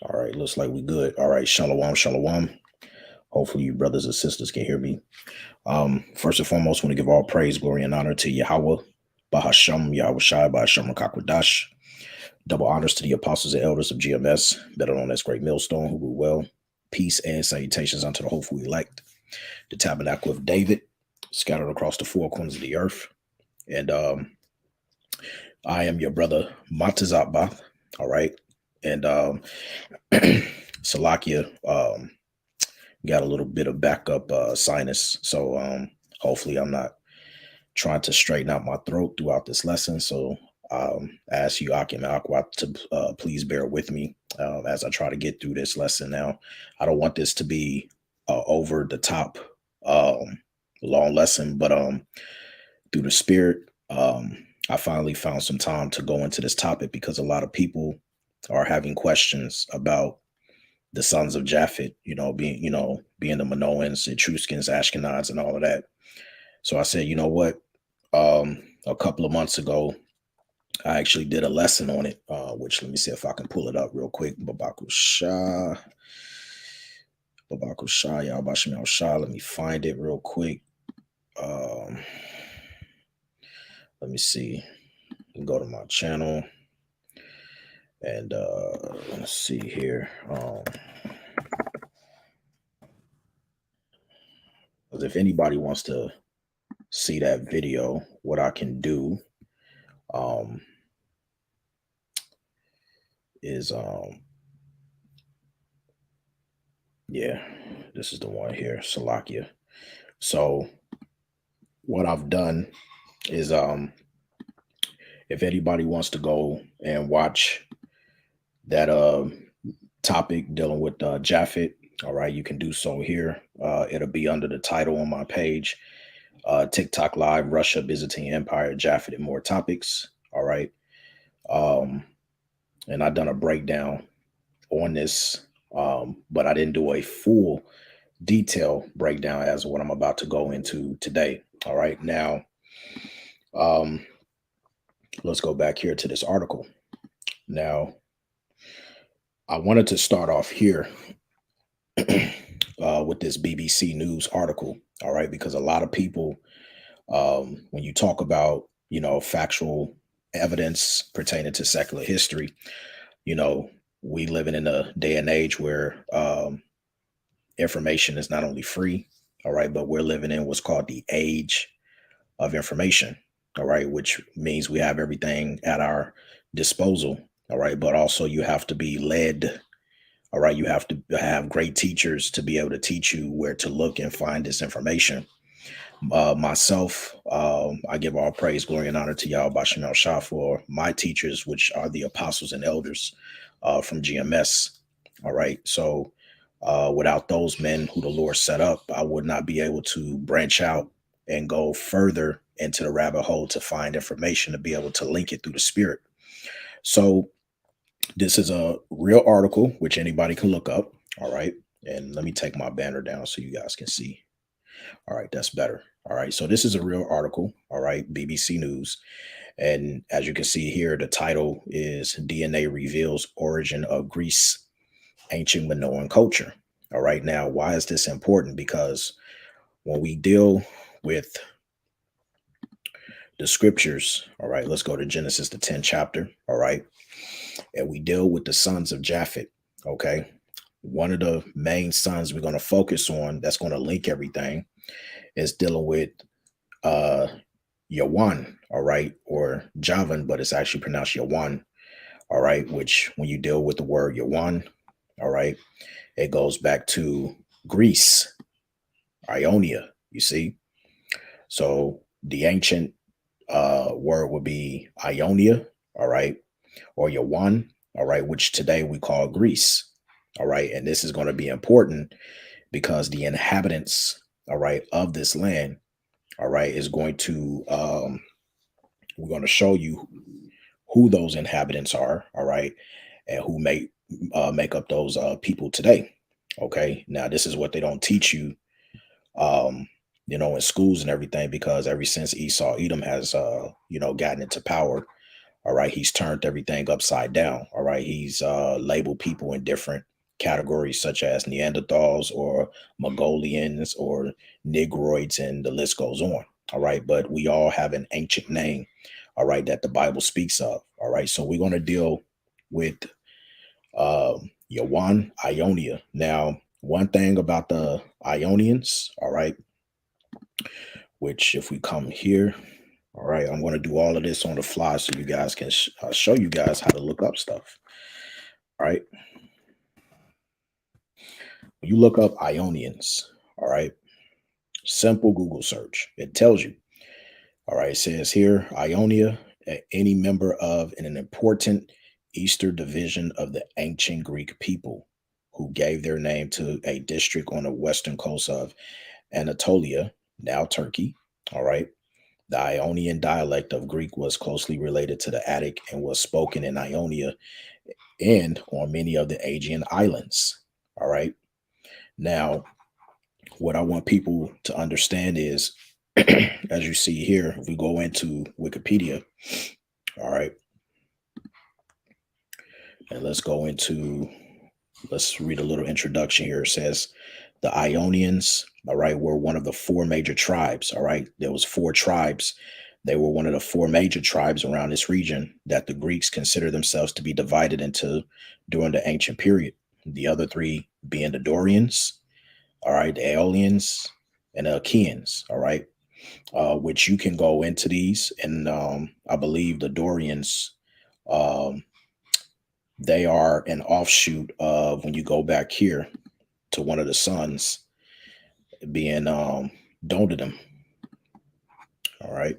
All right, looks like we good. All right, shalom, shalom. Hopefully, you brothers and sisters can hear me. First and foremost, want to give all praise, glory, and honor to Yahweh, Bahasham, Yahweh Shai, Bahasham Kakwadash. Double honors to the apostles and elders of GMS, better known as Great Millstone, who rule well. Peace and salutations unto the hopeful elect, the tabernacle of David, scattered across the four corners of the earth. And I am your brother, Matazatbath. All right. And Salakia got a little bit of backup sinus. So hopefully I'm not trying to straighten out my throat throughout this lesson. So I ask you, Akim and Aqua, to please bear with me as I try to get through this lesson. Now, I don't want this to be over the top long lesson, but through the spirit, I finally found some time to go into this topic because a lot of people are having questions about the sons of Japheth, being the Minoans, Etruscans, Ashkenaz, and all of that. So I said, you know what? A couple of months ago, I actually did a lesson on it, which let me see if I can pull it up real quick. Babakusha, Yabashim Shah. Let me find it real quick. Let me see. Go to my channel. And let's see here. If anybody wants to see that video, what I can do is yeah, this is the one here, Salakia. So what I've done is if anybody wants to go and watch that topic dealing with Japheth, all right, you can do so here. It'll be under the title on my page, TikTok Live, Russia Byzantine Empire, Japheth, and more topics. All right. And I've done a breakdown on this, but I didn't do a full detail breakdown as what I'm about to go into today. All right. Now, let's go back here to this article. Now, I wanted to start off here with this BBC News article. All right. Because a lot of people, when you talk about, factual evidence pertaining to secular history, we living in a day and age where information is not only free, all right, but we're living in what's called the age of information, all right, which means we have everything at our disposal, all right, but also you have to be led, all right, you have to have great teachers to be able to teach you where to look and find this information. Myself, I give all praise, glory, and honor to Yahweh Bashim Shah for my teachers, which are the apostles and elders from GMS. All right. So without those men who the Lord set up, I would not be able to branch out and go further into the rabbit hole to find information to be able to link it through the spirit. So this is a real article, which anybody can look up. All right. And let me take my banner down so you guys can see. All right, that's better. All right, so this is a real article. All right, BBC News. And as you can see here, the title is DNA Reveals Origin of Greece, Ancient Minoan Culture. All right, now, why is this important? Because when we deal with the scriptures, all right, let's go to Genesis, the 10th chapter. All right, and we deal with the sons of Japheth. Okay, one of the main sons we're going to focus on that's going to link everything is dealing with Yawan, all right, or Javan, but it's actually pronounced Yawan, all right, which when you deal with the word Yawan, all right, it goes back to Greece, Ionia, you see. So the ancient word would be Ionia, all right, or Yawan, all right, which today we call Greece, all right, and this is going to be important because the inhabitants, all right, of this land, all right, is going to we're going to show you who those inhabitants are, all right, and who make up those people today. Okay, now this is what they don't teach you in schools and everything, because ever since Esau Edom has gotten into power, all right, he's turned everything upside down. All right, he's labeled people in different categories such as Neanderthals or Mongolians or Negroids, and the list goes on. All right, but we all have an ancient name, all right, that the Bible speaks of. All right, so we're going to deal with Yawan, Ionia. Now, one thing about the Ionians, all right, which if we come here, all right, I'm going to do all of this on the fly so you guys can show you guys how to look up stuff. All right, when you look up Ionians, all right, simple Google search, it tells you. All right, it says here Ionia, any member of an important Eastern division of the ancient Greek people who gave their name to a district on the western coast of Anatolia, now Turkey. All right. The Ionian dialect of Greek was closely related to the Attic and was spoken in Ionia and on many of the Aegean islands. All right. Now, what I want people to understand is, as you see here, if we go into Wikipedia, all right, and let's read a little introduction here. It says, the Ionians, all right, were one of the four major tribes. All right, there was four tribes. They were one of the four major tribes around this region that the Greeks consider themselves to be divided into during the ancient period. The other three being the Dorians, all right, the Aeolians, and the Achaeans, all right, which you can go into these. And I believe the Dorians, um, they are an offshoot of, when you go back here to one of the sons, being Dodadom, all right,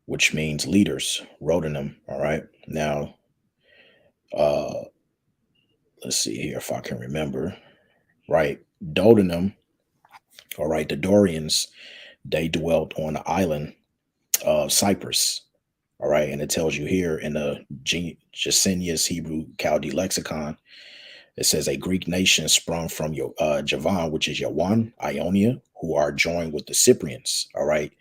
which means leaders, Rodenum, all right. Now, uh, let's see here if I can remember, right, Dodenum, all right, the Dorians, they dwelt on the island of Cyprus, all right, and it tells you here in the Gesenius Hebrew Chaldee lexicon, it says a Greek nation sprung from Javan, which is Yawan, Ionia, who are joined with the Cyprians, all right.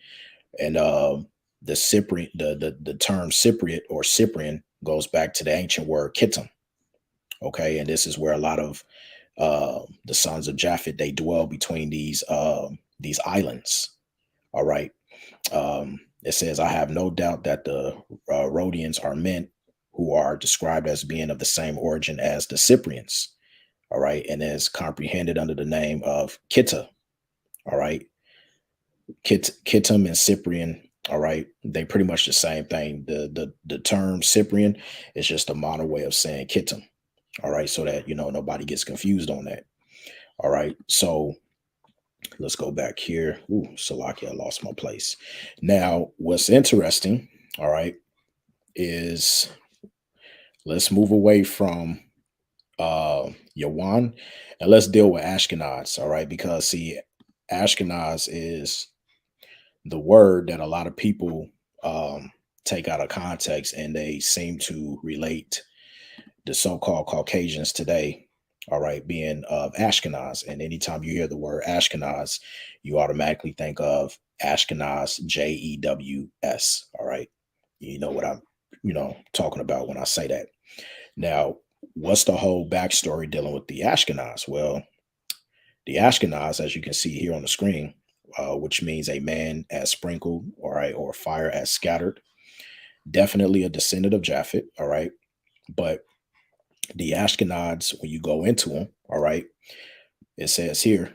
And the Cyprian, the term Cypriot or Cyprian goes back to the ancient word Kittim. Okay, and this is where a lot of the sons of Japheth, they dwell between these islands. All right. It says, I have no doubt that the Rhodians are men who are described as being of the same origin as the Cyprians. All right, and is comprehended under the name of Kitta. All right, Kittim and Cyprian, all right, they pretty much the same thing. The term Cyprian is just a modern way of saying Kittim. All right, so that nobody gets confused on that. All right, so let's go back here. Ooh, Salakia, I lost my place. Now, what's interesting, all right, is let's move away from Yawan and let's deal with Ashkenaz, all right, because see, Ashkenaz is the word that a lot of people take out of context, and they seem to relate the so-called Caucasians today, all right, being of Ashkenaz. And anytime you hear the word Ashkenaz, you automatically think of Ashkenaz, Jews. All right, you know what I'm, talking about when I say that. Now, what's the whole backstory dealing with the Ashkenaz? Well, the Ashkenaz, as you can see here on the screen, which means a man as sprinkled, all right, or fire as scattered. Definitely a descendant of Japheth, all right. But the Ashkenaz, when you go into them, all right, it says here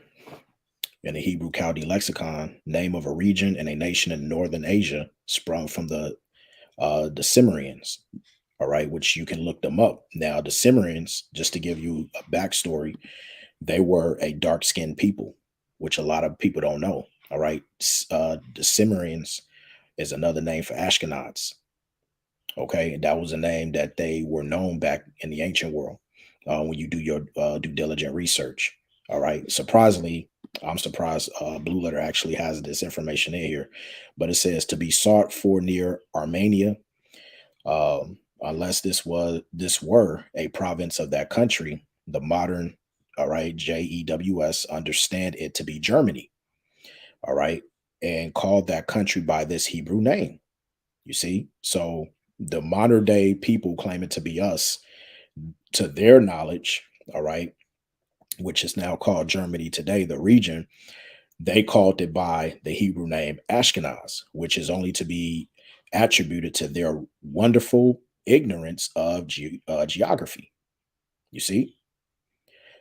in the Hebrew Chaldee lexicon, name of a region and a nation in northern Asia sprung from the Cimmerians, all right, which you can look them up. Now, the Cimmerians, just to give you a backstory, they were a dark-skinned people, which a lot of people don't know. All right, the Cimmerians is another name for Ashkenaz. Okay, and that was a name that they were known back in the ancient world. When you do your due diligent research, all right. Surprisingly, I'm surprised Blue Letter actually has this information in here, but it says to be sought for near Armenia, unless this were a province of that country. The modern, all right, JEWS understand it to be Germany. all right, and called that country by this Hebrew name. You see? So the modern day people claiming to be us, to their knowledge, all right, which is now called Germany today, the region, they called it by the Hebrew name Ashkenaz, which is only to be attributed to their wonderful ignorance of geography. You see?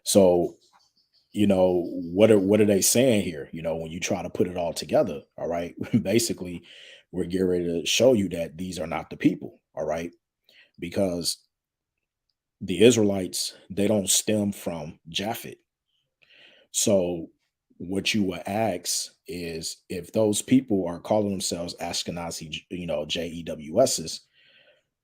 So, what are they saying here? When you try to put it all together, all right, basically, we're getting ready to show you that these are not the people, all right, because the Israelites, they don't stem from Japheth. So what you would ask is, if those people are calling themselves Ashkenazi, JEWSs,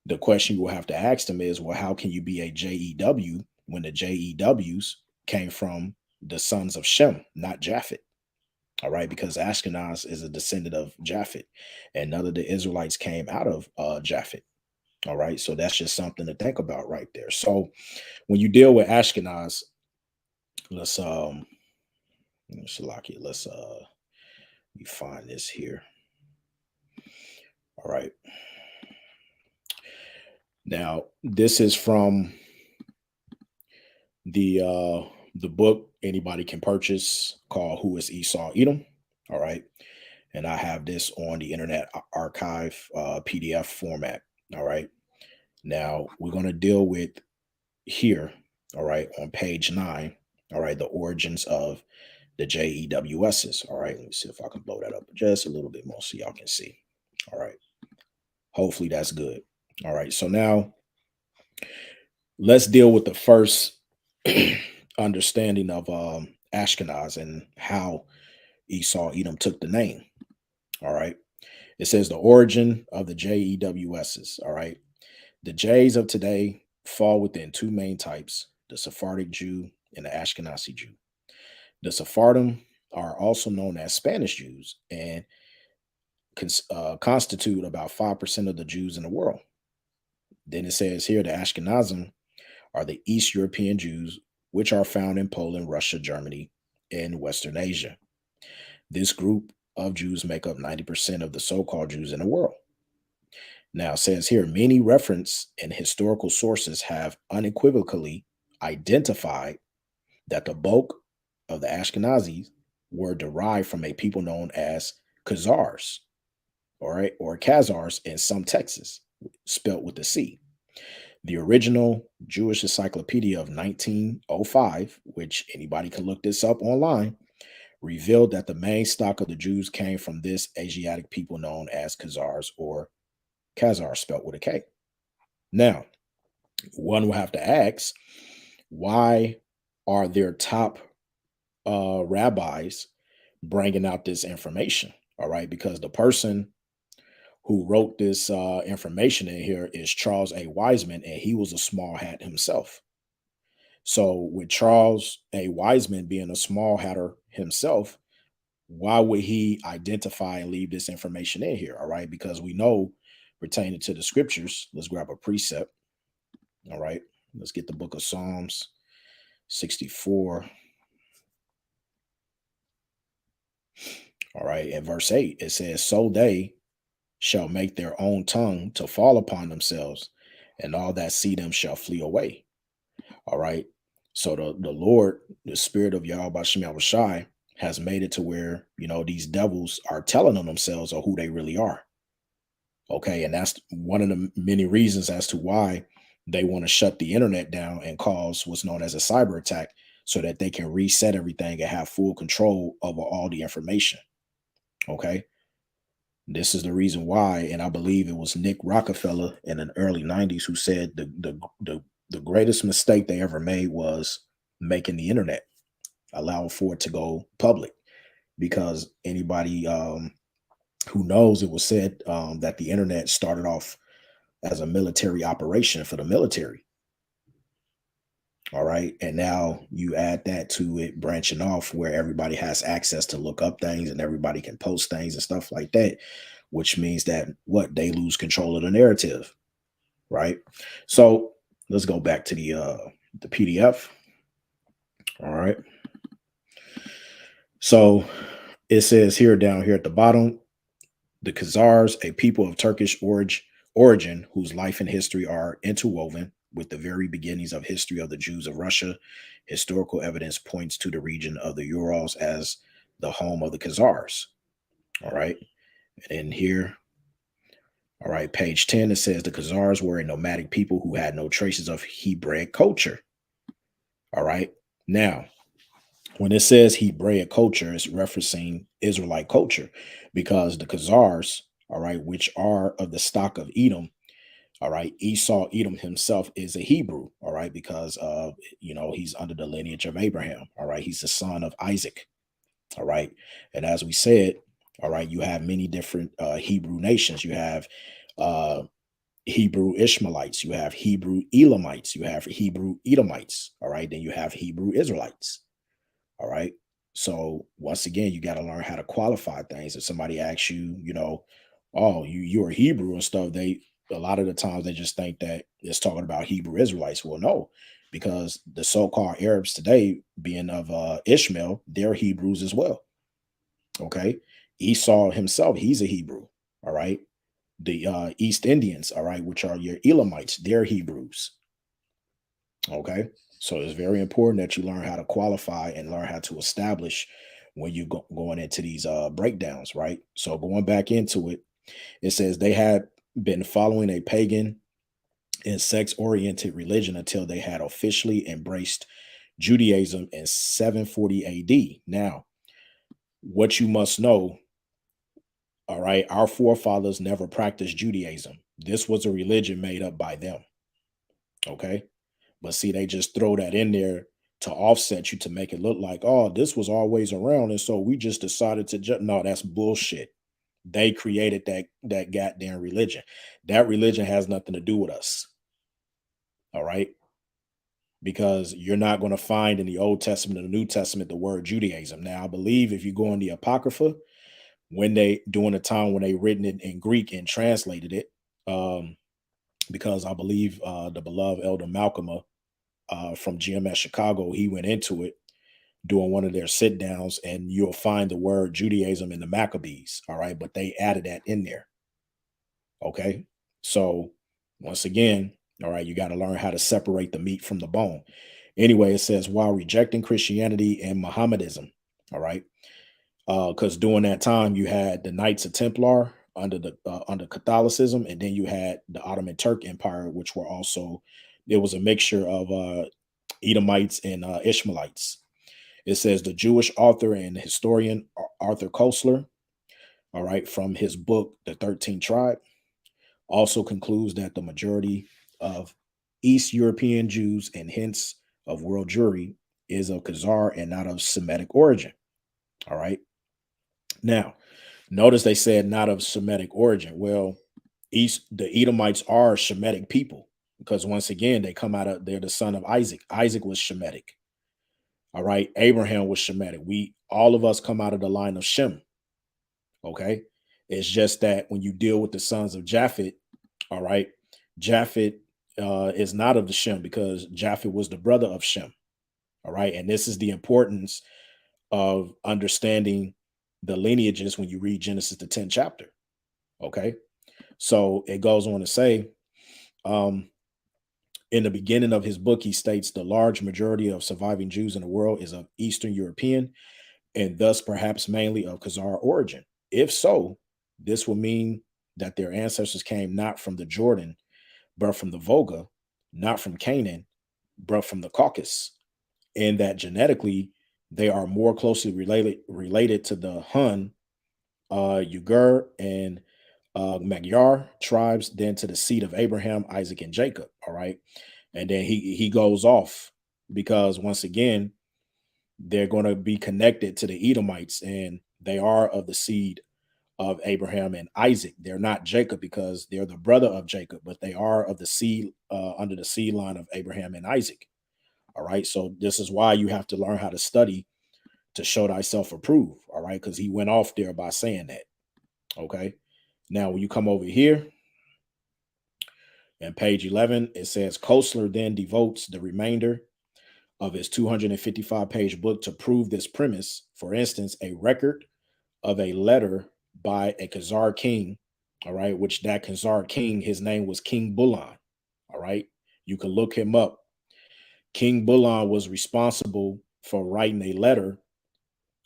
the question you will have to ask them is, well, how can you be a JEW when the JEWs came from the sons of Shem, not Japheth? All right, because Ashkenaz is a descendant of Japheth, and none of the Israelites came out of Japheth. All right, so that's just something to think about right there. So when you deal with Ashkenaz, let's Shalaki, let's let me find this here. All right. Now, this is from the book anybody can purchase called Who is Esau Edom? All right. And I have this on the Internet Archive PDF format. All right. Now we're going to deal with here, all right, on page 9, all right, the origins of the JEWSs. All right, let me see if I can blow that up just a little bit more so y'all can see. All right, hopefully that's good. All right, so now let's deal with the first understanding of Ashkenaz and how Esau Edom took the name. All right, it says the origin of the JEWSs. All right, the J's of today fall within two main types: the Sephardic Jew and the Ashkenazi Jew. The Sephardim are also known as Spanish Jews and constitute about 5% of the Jews in the world. Then it says here the Ashkenazim are the East European Jews, which are found in Poland, Russia, Germany, and Western Asia. This group of Jews make up 90% of the so-called Jews in the world. Now, it says here, many reference and historical sources have unequivocally identified that the bulk of the Ashkenazis were derived from a people known as Khazars, all right, or Khazars in some Texas, spelt with a C. The original Jewish Encyclopedia of 1905, which anybody can look this up online, revealed that the main stock of the Jews came from this Asiatic people known as Khazars or Khazar, spelt with a K. Now, one will have to ask, why are their top rabbis bringing out this information? All right, because the person who wrote this information in here is Charles A. Wiseman, and he was a small hat himself. So, with Charles A. Wiseman being a small hatter himself, why would he identify and leave this information in here? All right, because we know pertaining to the scriptures, let's grab a precept. All right, let's get the book of Psalms 64. All right, in verse 8, it says, so they shall make their own tongue to fall upon themselves, and all that see them shall flee away. All right. So the Lord, the spirit of Yahweh Shem Yahushai, has made it to where, these devils are telling on themselves or who they really are. Okay. And that's one of the many reasons as to why they want to shut the internet down and cause what's known as a cyber attack, so that they can reset everything and have full control over all the information. Okay. This is the reason why, and I believe it was Nick Rockefeller in the early 90s who said the greatest mistake they ever made was making the internet, allowing for it to go public. Because anybody who knows, it was said that the internet started off as a military operation for the military. All right. And now you add that to it branching off where everybody has access to look up things and everybody can post things and stuff like that, which means that they lose control of the narrative. Right. So let's go back to the PDF. All right. So It says here down here at the bottom, the Khazars, a people of Turkish origin whose life and history are interwoven with the very beginnings of history of the Jews of Russia. Historical evidence points to the region of the Urals as the home of the Khazars. All right. And in here, all right, page 10, it says the Khazars were a nomadic people who had no traces of Hebraic culture. All right. Now, when it says Hebraic culture, it's referencing Israelite culture because the Khazars, all right, which are of the stock of Edom, all right, Esau, Edom himself is a Hebrew, all right, because of, he's under the lineage of Abraham, all right, he's the son of Isaac, all right. And as we said, all right, you have many different Hebrew nations. You have uh, Hebrew Ishmaelites, you have Hebrew Elamites, you have Hebrew Edomites, all right, then you have Hebrew Israelites. All right. So once again, you got to learn how to qualify things. If somebody asks you, oh, you're a Hebrew and stuff, they a lot of the times they just think that it's talking about Hebrew Israelites. Well, no, because the so-called Arabs today, being of Ishmael, they're Hebrews as well. Okay. Esau himself, he's a Hebrew. All right. The East Indians, all right, which are your Elamites, they're Hebrews. Okay. So it's very important that you learn how to qualify and learn how to establish when you going into these breakdowns, right? So going back into it, it says they had been following a pagan and sex-oriented religion until they had officially embraced Judaism in 740 AD. Now, what you must know, all right, our forefathers never practiced Judaism. This was a religion made up by them. Okay. But see, they just throw that in there to offset you to make it look like, oh, this was always around. And so we just decided to no, that's bullshit. They created that goddamn religion. That religion has nothing to do with us. All right. Because you're not going to find in the Old Testament and the New Testament the word Judaism. Now, I believe if you go in the Apocrypha, when they during the time when they written it in Greek and translated it, um, because I believe the beloved Elder Malcolm from GMS Chicago, he went into it doing one of their sit downs, and you'll find the word Judaism in the Maccabees. All right. But they added that in there. Okay. So once again, all right, you got to learn how to separate the meat from the bone. Anyway, it says while rejecting Christianity and Mohammedanism, all right, because during that time you had the Knights of Templar under Catholicism, and then you had the Ottoman Turk Empire, which were also there was a mixture of Edomites and Ishmaelites. It says the Jewish author and historian Arthur Koestler, all right, from his book The 13th Tribe, also concludes that the majority of East European Jews and hence of world Jewry is of Khazar and not of Semitic origin. All right. Now, notice they said not of Semitic origin. Well, the Edomites are Shemitic people because once again they come out of they're the son of Isaac. Isaac was Shemitic. All right. Abraham was Shemitic. We all of us come out of the line of Shem. Okay. It's just that when you deal with the sons of Japheth, all right, Japheth is not of the Shem because Japheth was the brother of Shem. All right. And this is the importance of understanding the lineages when you read Genesis, the 10th chapter. Okay. So it goes on to say, um, in the beginning of his book, he states the large majority of surviving Jews in the world is of Eastern European and thus perhaps mainly of Khazar origin. If so, this will mean that their ancestors came not from the Jordan, but from the Volga, not from Canaan, but from the Caucasus, and that genetically they are more closely related to the Hun, Ugur, and Magyar tribes than to the seed of Abraham, Isaac, and Jacob. All right, and then he goes off because once again they're going to be connected to the Edomites, and they are of the seed of Abraham and Isaac. They're not Jacob because they're the brother of Jacob, but they are of the seed under the seed line of Abraham and Isaac. All right. So this is why you have to learn how to study to show thyself approved. All right. Because he went off there by saying that. Okay. Now, when you come over here and page 11, it says Koestler then devotes the remainder of his 255-page book to prove this premise. For instance, a record of a letter by a Khazar king, all right, which that Khazar king, his name was King Bulan, all right. You can look him up. King Bulan was responsible for writing a letter,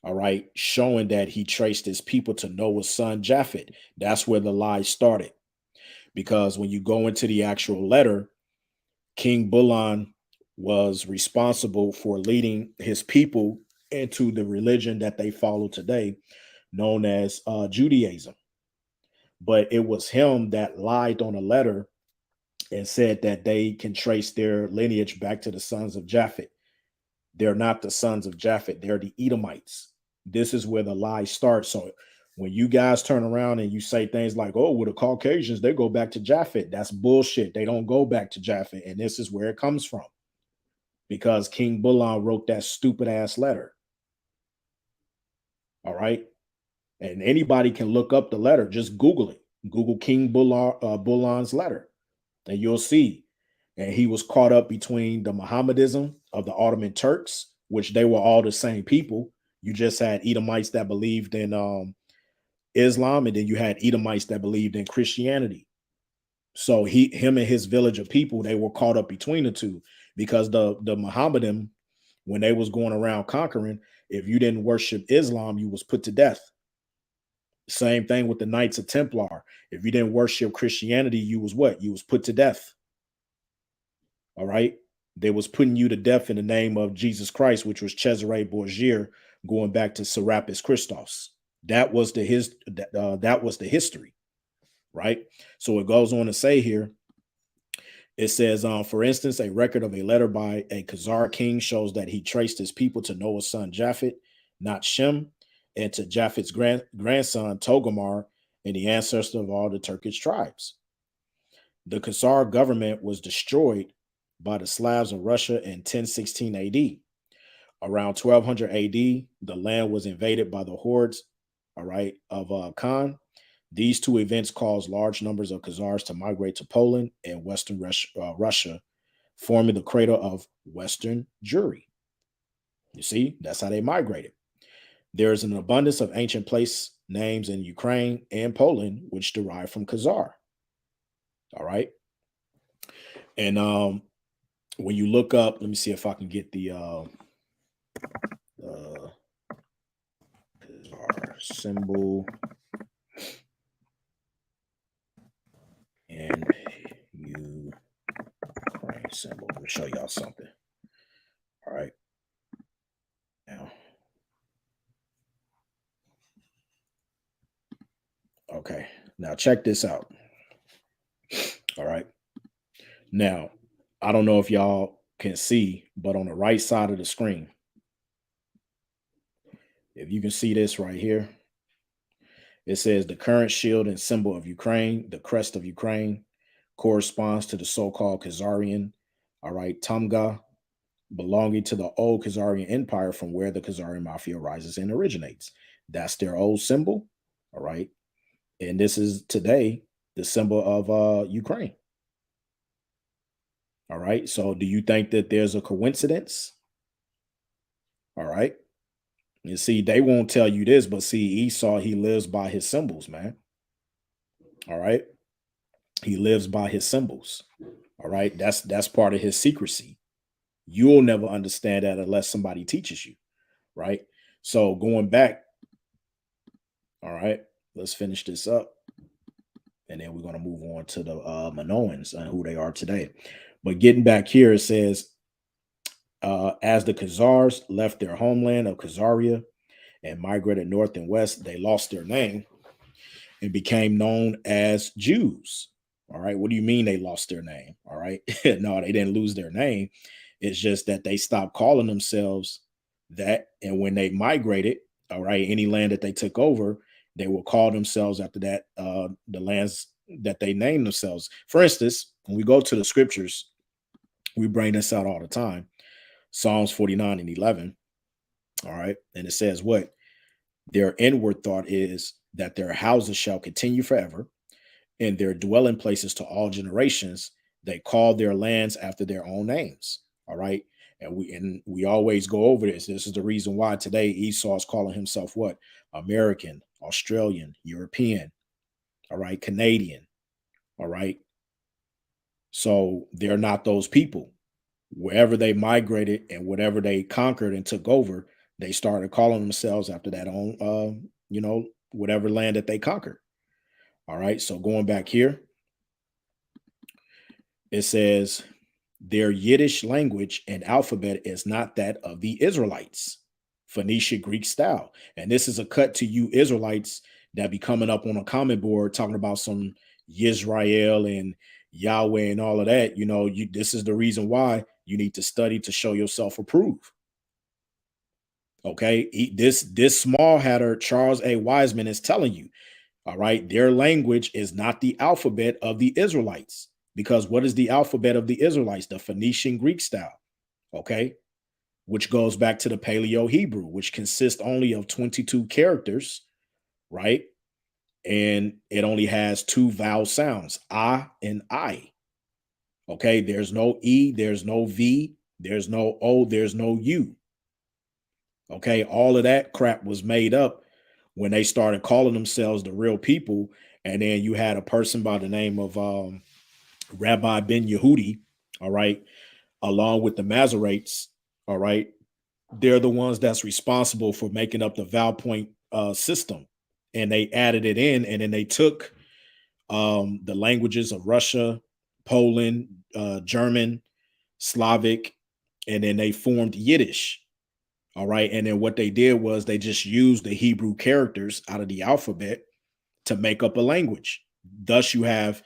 all right, showing that he traced his people to Noah's son Japheth. That's where the lie started. Because when you go into the actual letter, King Bulan was responsible for leading his people into the religion that they follow today, known as Judaism. But it was him that lied on a letter and said that they can trace their lineage back to the sons of Japheth. They're not the sons of Japheth, they're the Edomites. This is where the lie starts. So when you guys turn around and you say things like, oh, well, the Caucasians, they go back to Japheth, that's bullshit. They don't go back to Japheth. And this is where it comes from, because King Bulan wrote that stupid ass letter. All right. And anybody can look up the letter. Just Google it. Google King Bulan's letter, and you'll see. And he was caught up between the Mohammedism of the Ottoman Turks, which they were all the same people. You just had Edomites that believed in Islam, and then you had Edomites that believed in Christianity. So him and his village of people, they were caught up between the two, because the Mohammedan, when they was going around conquering, if you didn't worship Islam, you was put to death. Same thing with the Knights of Templar. If you didn't worship Christianity, you was what? You was put to death. All right. They was putting you to death in the name of Jesus Christ, which was Cesare Borgia, going back to Serapis Christos. That was the history, right? So it goes on to say here, it says, for instance, a record of a letter by a Khazar king shows that he traced his people to Noah's son Japheth, not Shem, and to Japheth's grandson Togarmah, and the ancestor of all the Turkish tribes. The Khazar government was destroyed by the Slavs of Russia in 1016 AD. Around 1200 AD, the land was invaded by the hordes, all right, of Khan. These two events caused large numbers of Khazars to migrate to Poland and Western Russia, forming the cradle of Western Jewry. You see, that's how they migrated. There is an abundance of ancient place names in Ukraine and Poland, which derive from Khazar. All right. And when you look up, let me see if I can get the symbol and Ukraine symbol. Let me show y'all something. All right. Now. Okay. Now check this out. All right. Now, I don't know if y'all can see, but on the right side of the screen, if you can see this right here, it says the current shield and symbol of Ukraine, the crest of Ukraine, corresponds to the so-called Khazarian, all right, Tamga, belonging to the old Khazarian Empire, from where the Khazarian Mafia rises and originates. That's their old symbol, all right? And this is today the symbol of Ukraine. All right. So do you think that there's a coincidence? All right. You see, they won't tell you this, but see, Esau, he lives by his symbols, man. All right. He lives by his symbols. All right. That's part of his secrecy. You'll never understand that unless somebody teaches you. Right. So going back. All right. Let's finish this up. And then we're going to move on to the Minoans and who they are today. But getting back here, it says, as the Khazars left their homeland of Khazaria and migrated north and west, they lost their name and became known as Jews. All right. What do you mean they lost their name? All right. No, they didn't lose their name. It's just that they stopped calling themselves that. And when they migrated, all right, any land that they took over, they will call themselves after that, the lands that they named themselves. For instance, when we go to the scriptures, we bring this out all the time. Psalms 49 and 11. All right. And it says what? Their inward thought is that their houses shall continue forever, and their dwelling places to all generations. They call their lands after their own names. All right. And we always go over this. This is the reason why today Esau is calling himself what? American, Australian, European, all right, Canadian, all right. So they're not those people. Wherever they migrated and whatever they conquered and took over, they started calling themselves after that own, whatever land that they conquered. All right. So going back here, it says their Yiddish language and alphabet is not that of the Israelites, Phoenicia Greek style. And this is a cut to you Israelites that be coming up on a comment board talking about some Yisrael and Yahweh and all of that. This is the reason why you need to study to show yourself approved. Okay. This small hatter, Charles A. Wiseman, is telling you, all right, their language is not the alphabet of the Israelites. Because what is the alphabet of the Israelites? The Phoenician Greek style, okay, which goes back to the Paleo Hebrew, which consists only of 22 characters, right? And it only has two vowel sounds, ah and I. Okay, there's no E, there's no V, there's no O, there's no U. Okay, all of that crap was made up when they started calling themselves the real people. And then you had a person by the name of Rabbi Ben Yehudi, all right, along with the Masoretes, all right, they're the ones that's responsible for making up the vowel point system. And they added it in, and then they took the languages of Russia, Poland, German, Slavic, and then they formed Yiddish. All right. And then what they did was they just used the Hebrew characters out of the alphabet to make up a language. Thus, you have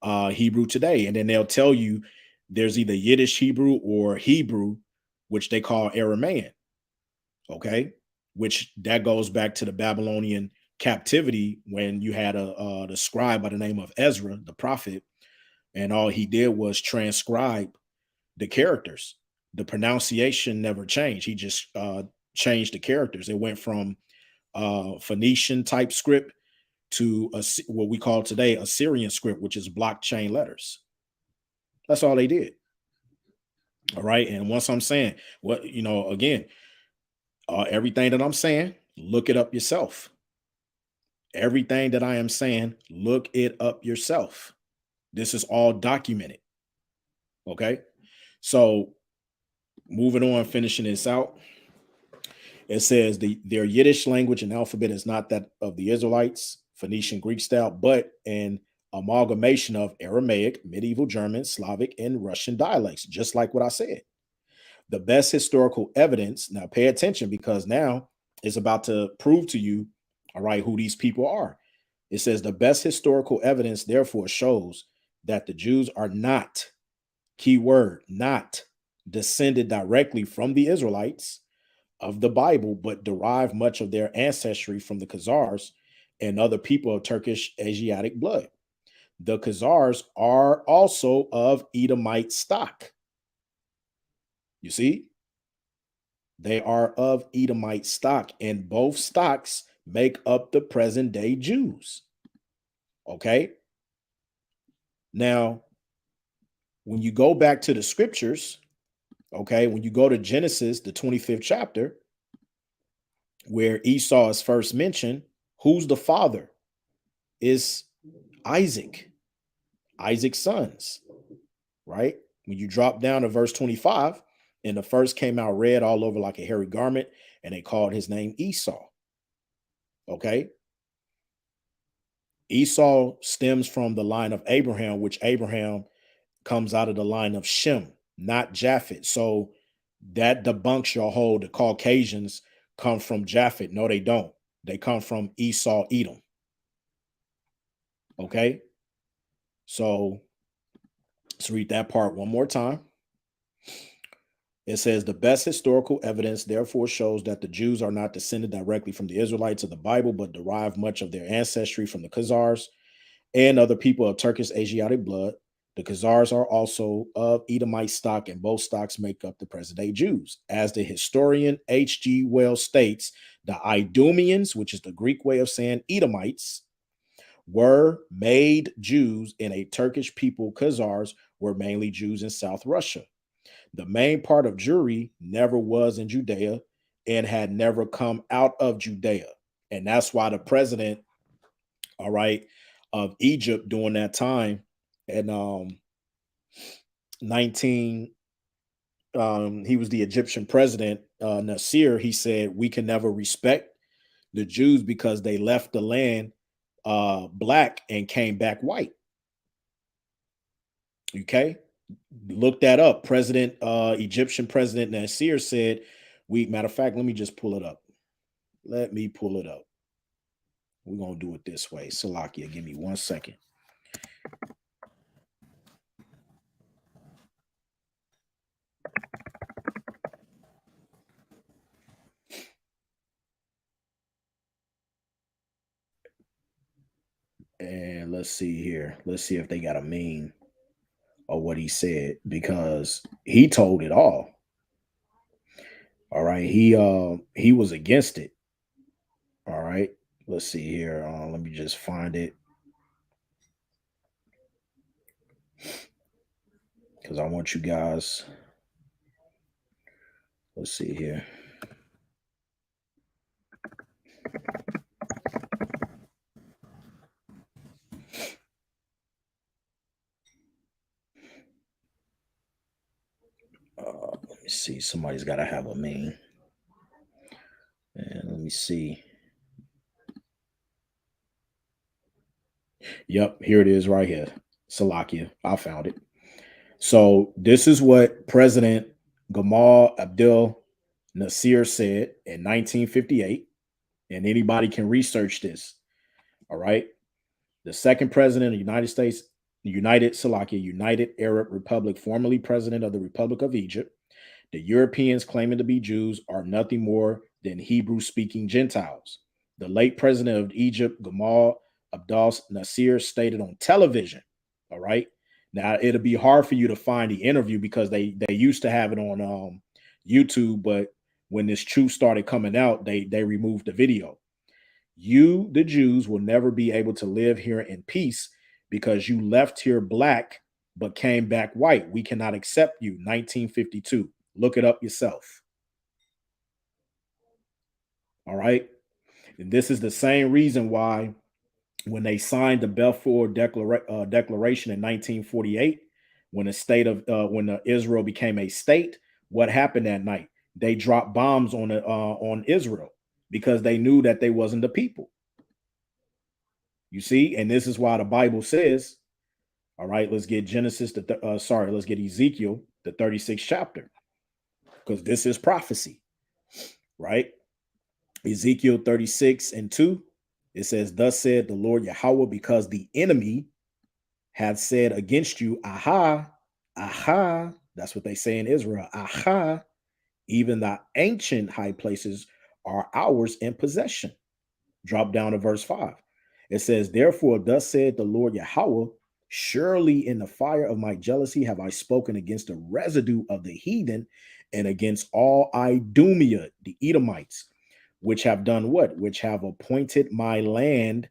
Hebrew today. And then they'll tell you there's either Yiddish Hebrew or Hebrew, which they call Aramaean. Okay. Which that goes back to the Babylonian captivity when you had the scribe by the name of Ezra, the prophet, and all he did was transcribe the characters. The pronunciation never changed. He just changed the characters. It went from Phoenician type script to what we call today Assyrian script, which is blockchain letters. That's all they did. All right. And once I'm saying what, again, everything that I'm saying, look it up yourself. Everything that I am saying, look it up yourself. This is all documented. Okay. So moving on, finishing this out. It says their Yiddish language and alphabet is not that of the Israelites, Phoenician Greek style, but an amalgamation of Aramaic, medieval German, Slavic, and Russian dialects, just like what I said. The best historical evidence, now pay attention because now it's about to prove to you, all right, who these people are. It says the best historical evidence, therefore, shows that the Jews are not, keyword, not descended directly from the Israelites of the Bible, but derive much of their ancestry from the Khazars and other people of Turkish Asiatic blood. The Khazars are also of Edomite stock. You see? They are of Edomite stock, and both stocks make up the present day Jews. Okay? Now, when you go back to the scriptures, okay, when you go to Genesis, the 25th chapter, where Esau is first mentioned, who's the father? Is Isaac, Isaac's sons, right? When you drop down to verse 25, and the first came out red all over like a hairy garment, and they called his name Esau. Okay? Esau stems from the line of Abraham, which Abraham comes out of the line of Shem, not Japheth. So that debunks your whole, the Caucasians come from Japheth. No, they don't. They come from Esau, Edom. Okay? So let's read that part one more time. It says the best historical evidence therefore shows that the Jews are not descended directly from the Israelites of the Bible, but derive much of their ancestry from the Khazars and other people of Turkish Asiatic blood. The Khazars are also of Edomite stock, and both stocks make up the present-day Jews. As the historian H.G. Wells states, the Idumeans, which is the Greek way of saying Edomites, were made Jews, and a Turkish people, Khazars, were mainly Jews in South Russia. The main part of Jewry never was in Judea and had never come out of Judea. And that's why the president, all right, of Egypt during that time in 19 he was the Egyptian president, Nasir. He said, we can never respect the Jews because they left the land black and came back white. Okay, look that up. Egyptian president Nasir said, we, matter of fact, let me just pull it up. Let me pull it up. We're gonna do it this way. Salakia, give me 1 second. And let's see here. Let's see if they got a meme of what he said, because he told it all. All right. He was against it. All right. Let's see here. Let me just find it, because I want you guys. Let's see here. Let me see. Somebody's got to have a meme. And let me see. Yep, here it is right here. Salakia. I found it. So this is what President Gamal Abdel Nasser said in 1958. And anybody can research this. All right. The second president of the United States, United Arab Republic, formerly president of the Republic of Egypt. The Europeans claiming to be Jews are nothing more than Hebrew-speaking Gentiles. The late president of Egypt, Gamal Abdel Nasser, stated on television. All right. Now it'll be hard for you to find the interview because they used to have it on YouTube, but when this truth started coming out, they removed the video. You, the Jews, will never be able to live here in peace because you left here black but came back white. We cannot accept you. 1952. Look it up yourself. All right. And this is the same reason why when they signed the Balfour Declaration in 1948, when Israel became a state, what happened that night? They dropped bombs on Israel because they knew that they wasn't the people. You see, and this is why the Bible says, all right, let's get let's get Ezekiel, the 36th chapter, because this is prophecy, right? Ezekiel 36:2, it says, thus said the Lord Yahweh, because the enemy hath said against you, aha, aha, that's what they say in Israel, aha, even the ancient high places are ours in possession. Drop down to verse 5. It says, therefore, thus said the Lord Yahweh, surely in the fire of my jealousy have I spoken against the residue of the heathen and against all Idumea, the Edomites, which have done what? Which have appointed my land.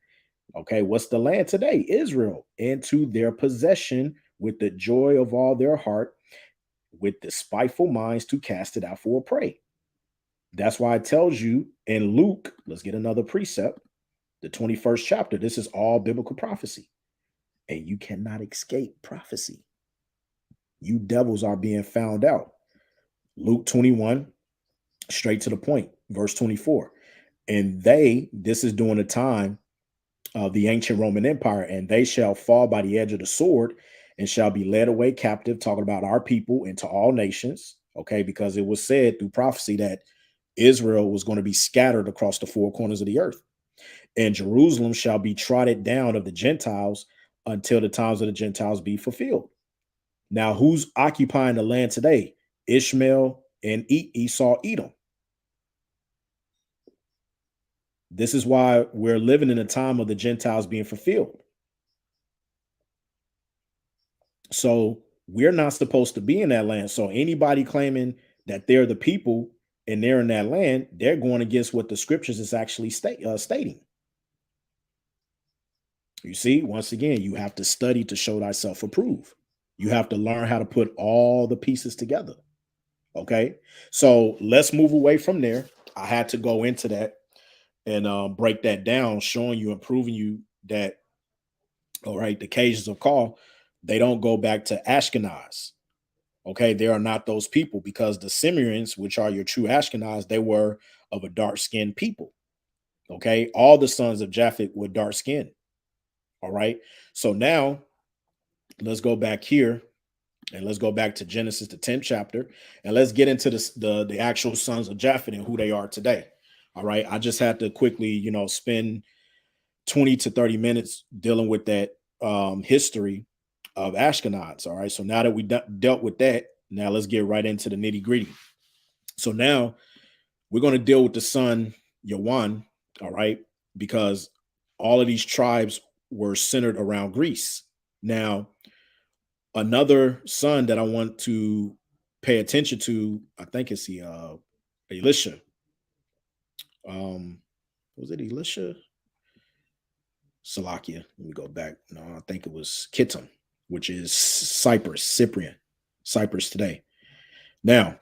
Okay, what's the land today? Israel, into their possession with the joy of all their heart, with the spiteful minds to cast it out for a prey. That's why it tells you in Luke, let's get another precept, the 21st chapter. This is all biblical prophecy. And you cannot escape prophecy. You devils are being found out. Luke 21, straight to the point, verse 24. And this is during the time of the ancient Roman Empire, and they shall fall by the edge of the sword and shall be led away captive, talking about our people, into all nations. Okay, because it was said through prophecy that Israel was going to be scattered across the four corners of the earth. And Jerusalem shall be trodden down of the Gentiles until the times of the Gentiles be fulfilled. Now, who's occupying the land today? Ishmael and Esau, Edom. This is why we're living in a time of the Gentiles being fulfilled. So we're not supposed to be in that land. So anybody claiming that they're the people and they're in that land, they're going against what the scriptures is actually stating. You see, once again, you have to study to show thyself approved. You have to learn how to put all the pieces together. Okay. So let's move away from there. I had to go into that and break that down, showing you and proving you that, all right, the occasions of call, they don't go back to Ashkenaz. Okay. They are not those people because the Cimmerians, which are your true Ashkenaz, they were of a dark skinned people. Okay. All the sons of Japheth were dark skinned. All right. So now let's go back here and let's go back to Genesis, the 10th chapter, and let's get into the actual sons of Japheth and who they are today. All right. I just had to quickly, spend 20 to 30 minutes dealing with that history of Ashkenaz. All right. So now that we dealt with that, now let's get right into the nitty gritty. So now we're going to deal with the son Yawan. All right. Because all of these tribes were centered around Greece. Now, another son that I want to pay attention to, I think it's the Elisha. Was it Elisha? Salakia. Let me go back. No, I think it was Kittim, which is Cyprus, Cyprian, Cyprus today. Now,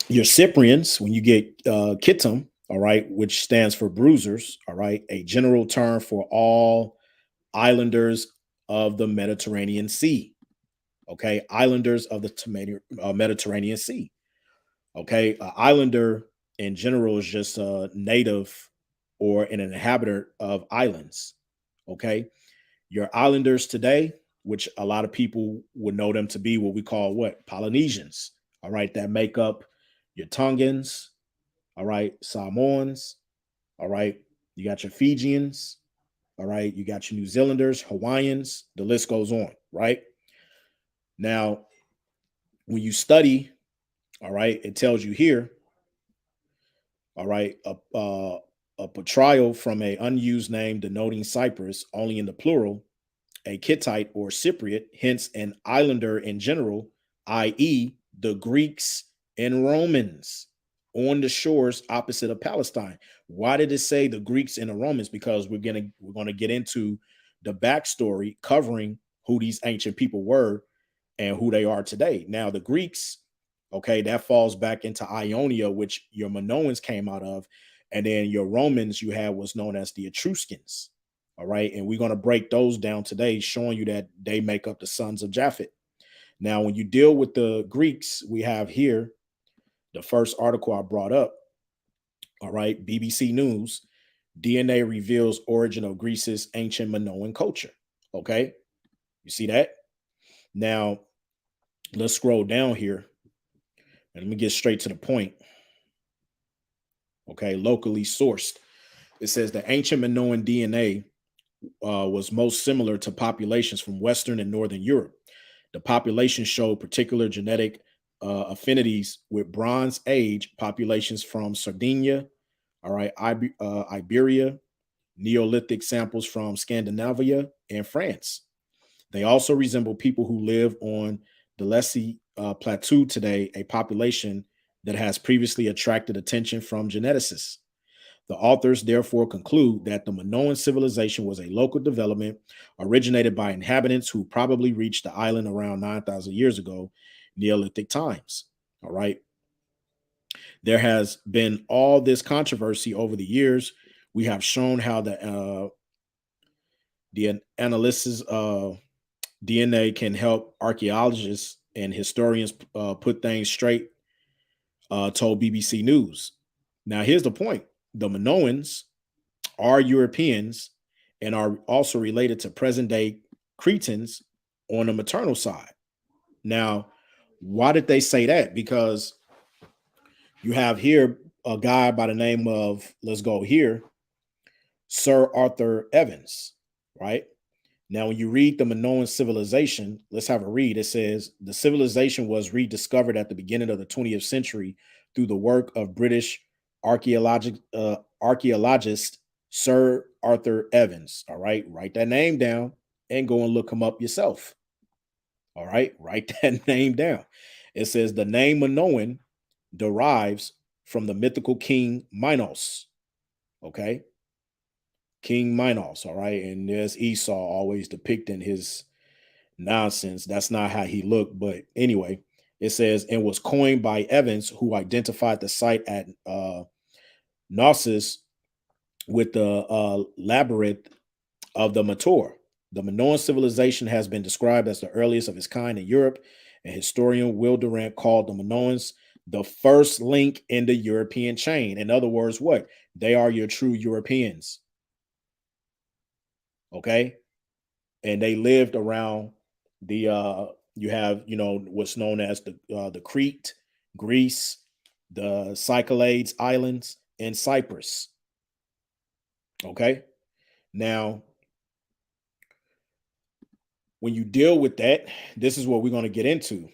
your Cyprians, when you get Kittim, all right, which stands for bruisers, all right, a general term for all islanders of the Mediterranean Sea. Okay, islanders of the Mediterranean Sea. Okay, islander in general is just a native or an inhabitant of islands. Okay, your islanders today, which a lot of people would know them to be what we call what? Polynesians. All right, that make up your Tongans. All right, Samoans. All right, you got your Fijians. All right, you got your New Zealanders, Hawaiians. The list goes on. Right now, when you study, all right, it tells you here, all right, a portrayal from a unused name denoting Cyprus only in the plural, a Kittite or Cypriot, hence an islander in general, i.e., the Greeks and Romans on the shores opposite of Palestine. Why did it say the Greeks and the Romans? Because we're gonna get into the backstory covering who these ancient people were and who they are today. Now, the Greeks, okay, that falls back into Ionia, which your Minoans came out of, and then your Romans you had was known as the Etruscans. All right, and we're going to break those down today, showing you that they make up the sons of Japheth. Now, when you deal with the Greeks, we have here the first article I brought up. All right, BBC News. DNA reveals origin of Greece's ancient Minoan culture. Okay, you see that? Now, let's scroll down here and let me get straight to the point. Okay, locally sourced. It says the ancient Minoan DNA was most similar to populations from Western and Northern Europe. The population showed particular genetic affinities with Bronze Age populations from Sardinia, all right, Iberia, Neolithic samples from Scandinavia and France. They also resemble people who live on the Lessie Plateau today, a population that has previously attracted attention from geneticists. The authors therefore conclude that the Minoan civilization was a local development originated by inhabitants who probably reached the island around 9,000 years ago, Neolithic times. All right. There has been all this controversy over the years. We have shown how the analysis of DNA can help archaeologists and historians put things straight, told BBC News. Now, here's the point. The Minoans are Europeans and are also related to present day Cretans on the maternal side. Now, why did they say that? Because you have here a guy by the name of, let's go here, Sir Arthur Evans, right? Now, when you read the Minoan civilization, let's have a read. It says the civilization was rediscovered at the beginning of the 20th century through the work of British archaeologist Sir Arthur Evans. All right, write that name down and go and look him up yourself. All right, write that name down. It says the name Minoan derives from the mythical king Minos. Okay, King Minos. All right, and there's Esau always depicting his nonsense. That's not how he looked. But anyway, It says, and was coined by Evans, who identified the site at Knossos with the labyrinth of the Mator. The Minoan civilization has been described as the earliest of its kind in Europe, and historian Will Durant called the Minoans the first link in the European chain. In other words, what? They are your true Europeans. Okay? And they lived around the you have, what's known as the Crete, Greece, the Cyclades Islands, and Cyprus. Okay? Now, when you deal with that, this is what we're going to get into.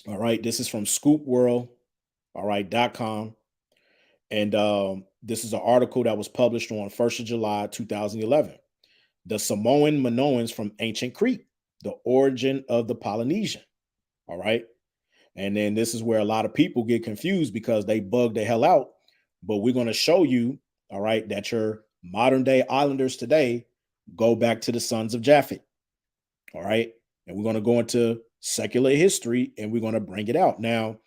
All right. This is from scoopworld, all right, .com. And this is an article that was published on 1st of July, 2011. The Samoan Minoans from ancient Crete, the origin of the Polynesian. All right. And then this is where a lot of people get confused because they bug the hell out. But we're going to show you, all right, that your modern day islanders today go back to the sons of Japheth. All right. And we're going to go into secular history and we're going to bring it out. Now,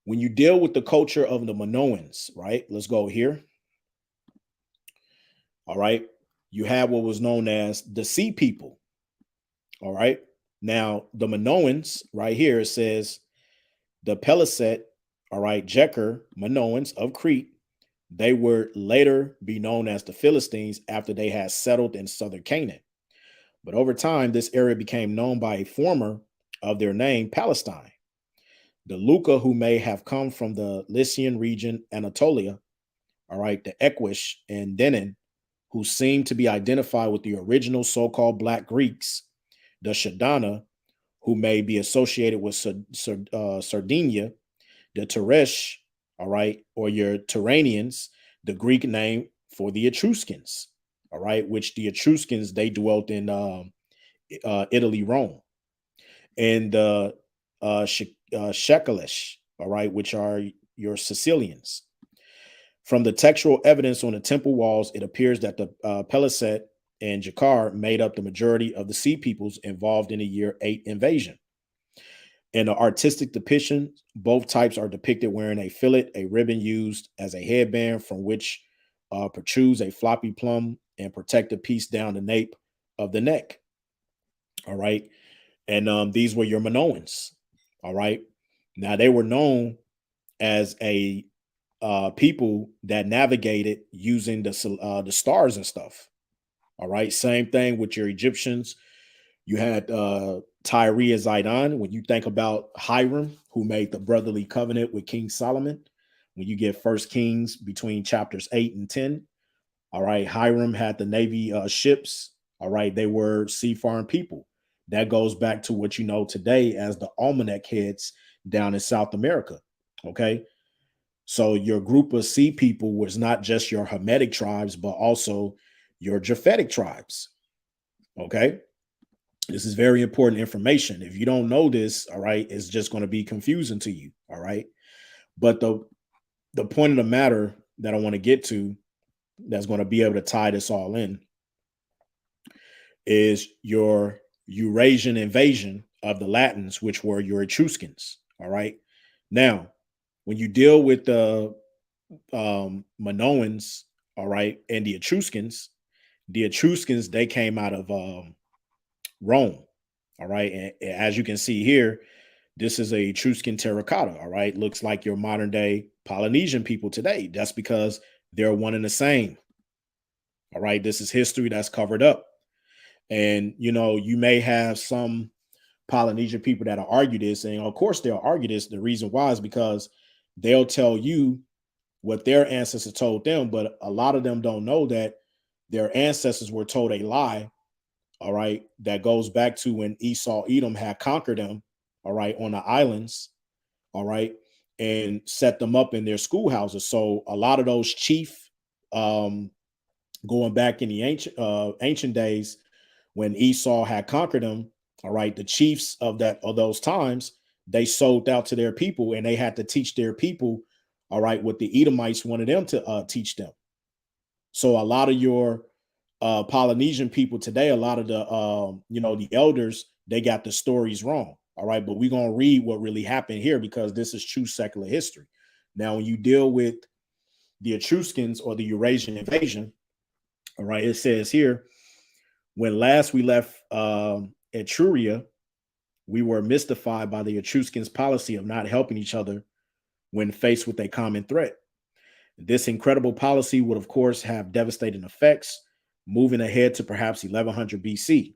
when you deal with the culture of the Minoans, right? Let's go here. All right. You have what was known as the Sea People. All right. Now, the Minoans right here, it says the Peliset, all right, Jeker Minoans of Crete. They would later be known as the Philistines after they had settled in southern Canaan. But over time, this area became known by a former of their name, Palestine. The Luca, who may have come from the Lycian region, Anatolia, all right, the Equish and Denon, who seem to be identified with the original so-called Black Greeks, the Shadana, who may be associated with Sardinia, the Teresh, all right, or your Turanians, the Greek name for the Etruscans, all right, which the Etruscans, they dwelt in Italy, Rome, and the Shekelish, all right, which are your Sicilians. From the textual evidence on the temple walls, it appears that the Peliset and Jakar made up the majority of the Sea Peoples involved in the year 8 invasion. In the artistic depiction, both types are depicted wearing a fillet, a ribbon used as a headband from which protrudes a floppy plum and protective piece down the nape of the neck. All right. And these were your Minoans. All right. Now, they were known as a people that navigated using the stars and stuff. All right. Same thing with your Egyptians. You had Tyre and Zidon. When you think about Hiram, who made the brotherly covenant with King Solomon, when you get First Kings between chapters 8 and 10, all right, Hiram had the Navy ships. All right, they were seafaring people. That goes back to what you know today as the Almanac heads down in South America. Okay. So your group of sea people was not just your Hamitic tribes, but also your Japhetic tribes. Okay. This is very important information. If you don't know this, all right, it's just going to be confusing to you. All right. But the point of the matter that I want to get to that's going to be able to tie this all in is your Eurasian invasion of the Latins, which were your Etruscans. All right. Now, when you deal with the Minoans, all right, and the Etruscans, they came out of Rome. All right. And as you can see here, this is a Etruscan terracotta. All right. Looks like your modern day Polynesian people today. That's because they're one and the same. All right. This is history that's covered up. And, you may have some Polynesian people that'll argue this. And of course, they'll argue this. The reason why is because they'll tell you what their ancestors told them. But a lot of them don't know that their ancestors were told a lie. All right. That goes back to when Esau, Edom had conquered them. All right. On the islands. All right. And set them up in their schoolhouses. So a lot of those chief, going back in the ancient days when Esau had conquered them. All right. The chiefs of those times, they sold out to their people and they had to teach their people. All right. What the Edomites wanted them to teach them. So a lot of your Polynesian people today, a lot of the the elders, they got the stories wrong. All right, but we're going to read what really happened here because this is true secular history. Now, when you deal with the Etruscans or the Eurasian invasion, all right, it says here, when last we left Etruria, we were mystified by the Etruscans' policy of not helping each other when faced with a common threat. This incredible policy would, of course, have devastating effects, moving ahead to perhaps 1100 BC.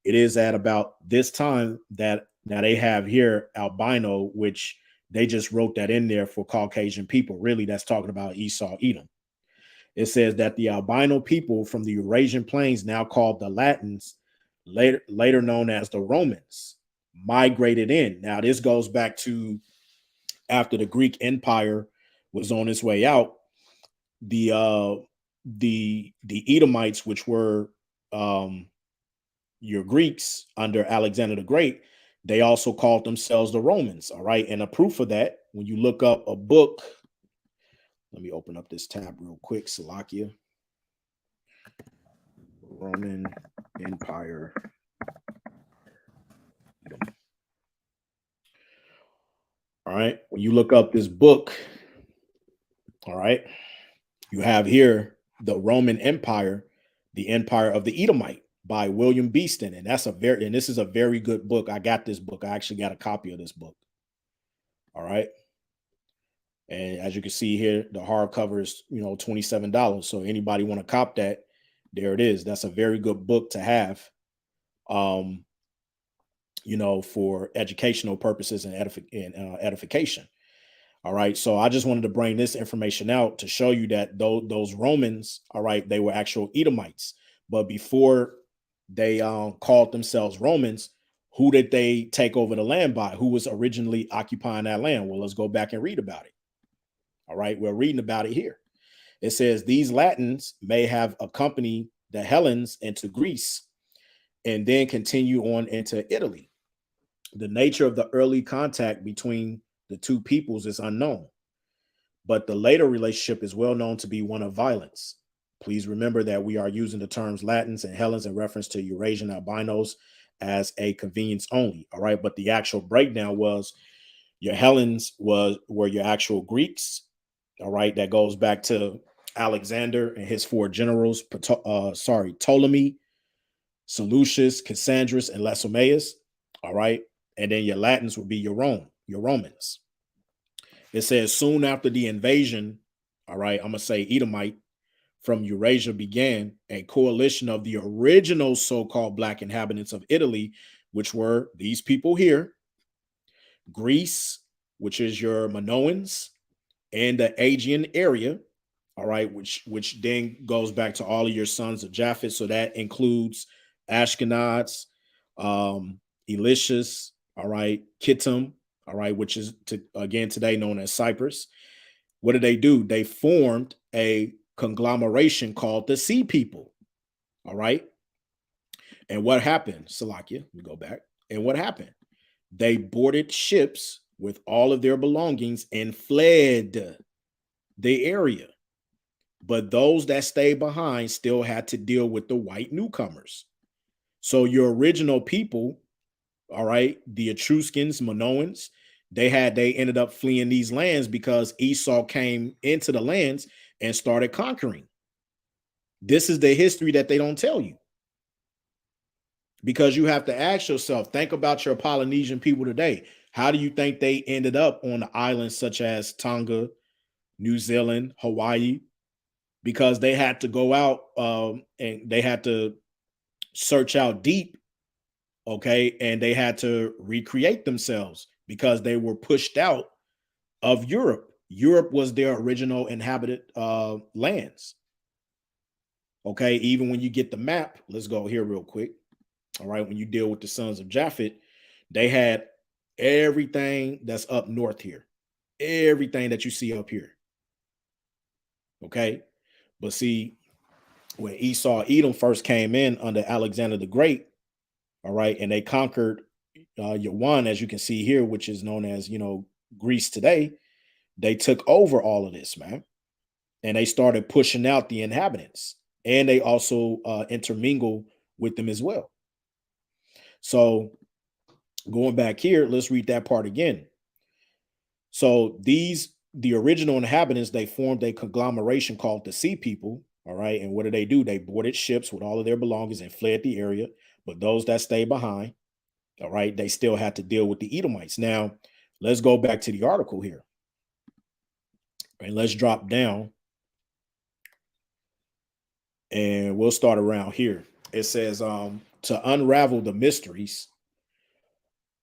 It is at about this time that now they have here albino, which they just wrote that in there for Caucasian people. Really, that's talking about Esau, Edom. It says that the albino people from the Eurasian plains, now called the Latins, later known as the Romans, migrated in. Now, this goes back to after the Greek Empire was on its way out. The Edomites, which were your Greeks under Alexander the Great, they also called themselves the Romans. All right. And a proof of that, when you look up a book, let me open up this tab real quick. Salakia. Roman Empire. All right. When you look up this book, all right, you have here the Roman Empire, the Empire of the Edomite by William Beeston. And this is a very good book. I got this book. I actually got a copy of this book. All right. And as you can see here, the hardcover is, $27. So anybody want to cop that, there it is. That's a very good book to have, for educational purposes and edification. All right. So I just wanted to bring this information out to show you that those Romans, all right, they were actual Edomites. But before they called themselves Romans, who did they take over the land by? Who was originally occupying that land? Well, let's go back and read about it. All right. We're reading about it here. It says these Latins may have accompanied the Hellenes into Greece and then continue on into Italy. The nature of the early contact between the two peoples is unknown, but the later relationship is well known to be one of violence. Please remember that we are using the terms Latins and Hellenes in reference to Eurasian albinos as a convenience only. All right. But the actual breakdown was your Hellenes were your actual Greeks. All right. That goes back to Alexander and his four generals, Ptolemy, Seleucus, Cassandrus, and Lacedaemon. All right. And then your Latins would be your Romans. It says soon after the invasion, all right, I'm going to say Edomite from Eurasia began, a coalition of the original so-called black inhabitants of Italy, which were these people here, Greece, which is your Minoans, and the Aegean area, all right, which then goes back to all of your sons of Japheth. So that includes Ashkenaz, Elishas, all right, Kittim, all right, which is today known as Cyprus. What did they do? They formed a conglomeration called the Sea People, all right. And what happened, Salakia? We go back. And what happened? They boarded ships with all of their belongings and fled the area. But those that stayed behind still had to deal with the white newcomers. So your original people, all right, the Etruscans, Minoans, they ended up fleeing these lands because Esau came into the lands and started conquering. This is the history that they don't tell you. Because you have to ask yourself, think about your Polynesian people today. How do you think they ended up on the islands such as Tonga, New Zealand, Hawaii? Because they had to go out and they had to search out deep, okay? And they had to recreate themselves because they were pushed out of Europe. Europe was their original inhabited lands. Okay, even when you get the map, let's go here real quick. All right, when you deal with the sons of Japheth, they had everything that's up north here, everything that you see up here. Okay, but see, when Esau, Edom first came in under Alexander the Great, all right, and they conquered Yawan, as you can see here, which is known as, Greece today, they took over all of this, man. And they started pushing out the inhabitants. And they also intermingle with them as well. So Going back here, let's read that part again. So the original inhabitants, they formed a conglomeration called the Sea People. All right. And what do? They boarded ships with all of their belongings and fled the area. But those that stayed behind, all right, they still had to deal with the Edomites. Now, let's go back to the article here. And let's drop down. And we'll start around here. It says, to unravel the mysteries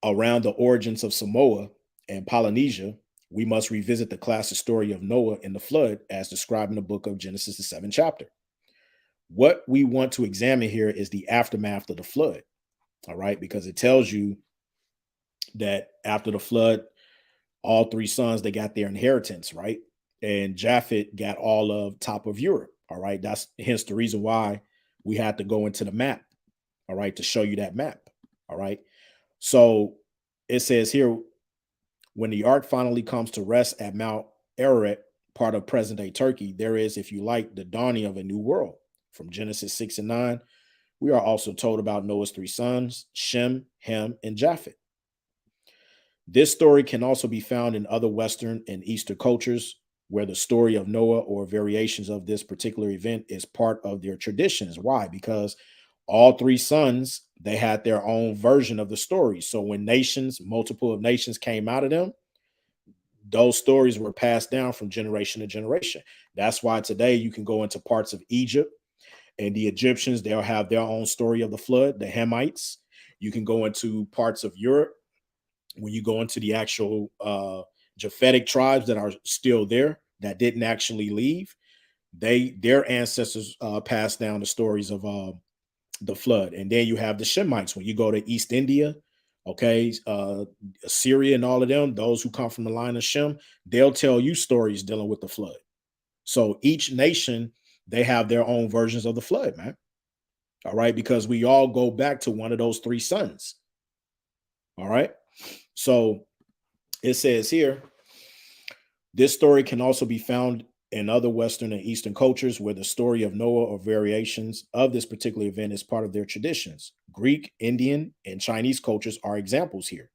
around the origins of Samoa and Polynesia, we must revisit the classic story of Noah and the flood as described in the book of Genesis, the 7th chapter. What we want to examine here is the aftermath of the flood, all right, because it tells you that after the flood, all three sons, they got their inheritance, right? And Japheth got all of top of Europe, all right? That's hence the reason why we had to go into the map, all right, to show you that map, all right? So it says here, when the ark finally comes to rest at Mount Ararat, part of present-day Turkey, there is, if you like, the dawning of a new world. From Genesis 6 and 9, we are also told about Noah's three sons, Shem, Ham, and Japheth. This story can also be found in other Western and Eastern cultures, where the story of Noah or variations of this particular event is part of their traditions. Why? Because all three sons, they had their own version of the story. So when multiple of nations came out of them, those stories were passed down from generation to generation. That's why today you can go into parts of Egypt and the Egyptians, they'll have their own story of the flood, the Hamites. You can go into parts of Europe. When you go into the actual Japhetic tribes that are still there, that didn't actually leave, their ancestors passed down the stories of the flood. And then you have the Shemites. When you go to East India, okay, Assyria and all of them, those who come from the line of Shem, they'll tell you stories dealing with the flood. So each nation, they have their own versions of the flood, man. All right, because we all go back to one of those three sons. All right. So it says here, this story can also be found in other Western and Eastern cultures where the story of Noah or variations of this particular event is part of their traditions. Greek, Indian, and Chinese cultures are examples here.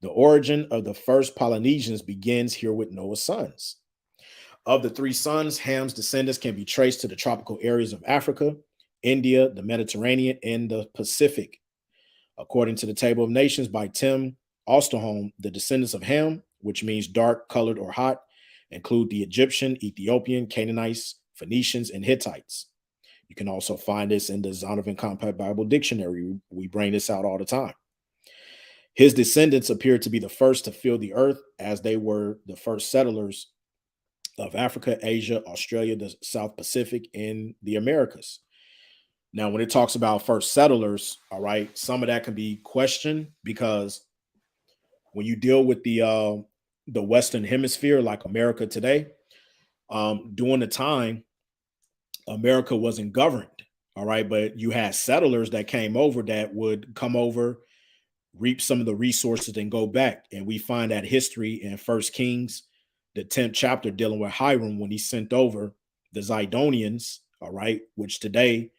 The origin of the first Polynesians begins here with Noah's sons. Of the three sons, Ham's descendants can be traced to the tropical areas of Africa, India, the Mediterranean, and the Pacific. According to the Table of Nations by Tim Osterholm, the descendants of Ham, which means dark, colored, or hot, include the Egyptian, Ethiopian, Canaanites, Phoenicians, and Hittites. You can also find this in the Zondervan Compact Bible Dictionary. We bring this out all the time. His descendants appear to be the first to fill the earth, as they were the first settlers of Africa, Asia, Australia, the South Pacific, and the Americas. Now, when it talks about first settlers, all right, some of that can be questioned because when you deal with the Western Hemisphere, like America today, during the time, America wasn't governed, all right, but you had settlers that came over that would come over, reap some of the resources, and go back. And we find that history in First Kings, the 10th chapter, dealing with Hiram when he sent over the Zidonians, all right, which today,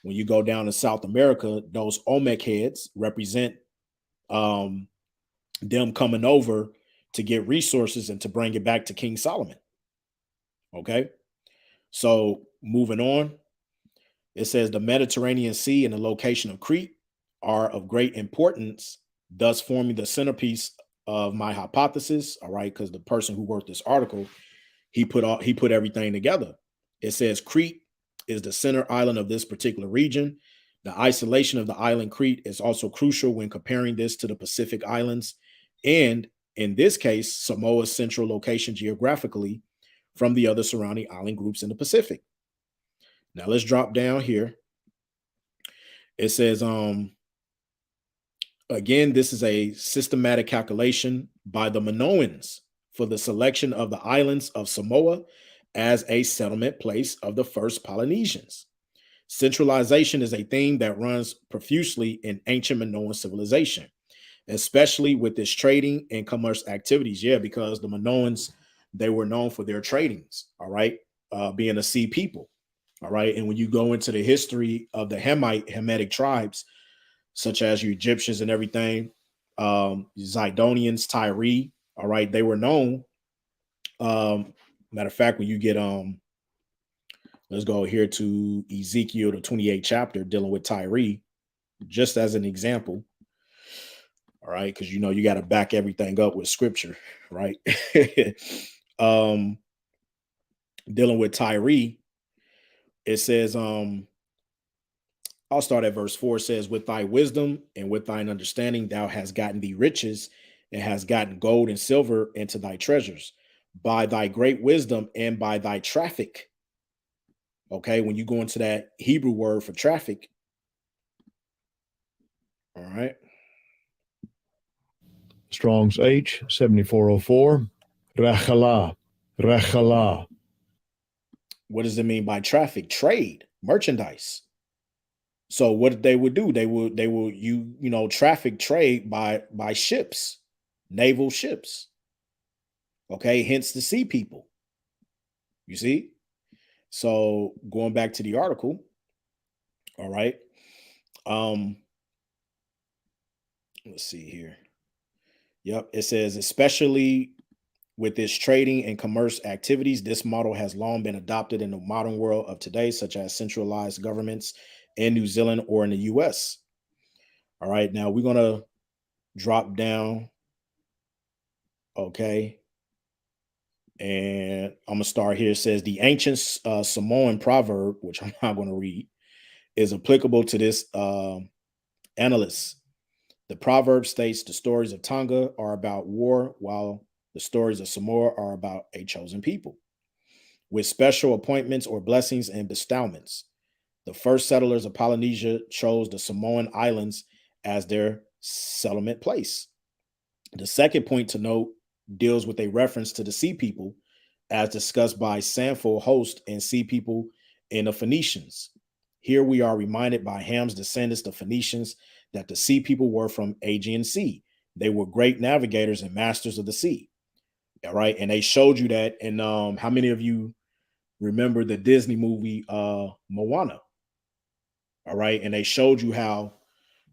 when you go down to South America, those Olmec heads represent them coming over to get resources and to bring it back to King Solomon. Okay. So moving on, it says the Mediterranean Sea and the location of Crete are of great importance, thus forming the centerpiece of my hypothesis. All right. Because the person who wrote this article, he put everything together. It says Crete is the center island of this particular region. The isolation of the island Crete is also crucial when comparing this to the Pacific Islands, and in this case, Samoa's central location geographically from the other surrounding island groups in the Pacific. Now let's drop down here. It says, again, this is a systematic calculation by the Minoans for the selection of the islands of Samoa as a settlement place of the first Polynesians. Centralization is a theme that runs profusely in ancient Minoan civilization, especially with its trading and commerce activities. Yeah, because the Minoans, they were known for their tradings, all right, being a sea people, all right. And when you go into the history of the Hamitic tribes, such as your Egyptians and everything, Zidonians, Tyre. All right, they were known. Matter of fact, when you get let's go here to Ezekiel, the 28th chapter, dealing with Tyre, just as an example. All right, because you know you got to back everything up with scripture, right? Dealing with Tyre, it says, I'll start at verse 4. It says, with thy wisdom and with thine understanding, thou hast gotten thee riches and hast gotten gold and silver into thy treasures by thy great wisdom and by thy traffic. Okay, when you go into that Hebrew word for traffic. All right. Strong's H, 7404. Rachala. Rachala. What does it mean by traffic? Trade, merchandise. So what they would do, they would traffic trade by ships, naval ships. Okay, hence the sea people. You see? So going back to the article, all right. Let's see here. Yep, it says, especially with its trading and commerce activities, this model has long been adopted in the modern world of today, such as centralized governments in New Zealand or in the US. All right, now we're going to drop down. Okay. And I'm going to start here. It says the ancient Samoan proverb, which I'm not going to read, is applicable to this analyst. The proverb states the stories of Tonga are about war, while the stories of Samoa are about a chosen people with special appointments or blessings and bestowments. The first settlers of Polynesia chose the Samoan Islands as their settlement place. The second point to note deals with a reference to the sea people, as discussed by Sanfo host and sea people in the Phoenicians. Here we are reminded by Ham's descendants, the Phoenicians, that the sea people were from Aegean Sea. They were great navigators and masters of the sea. All right. And they showed you that. And how many of you remember the Disney movie Moana? All right. And they showed you how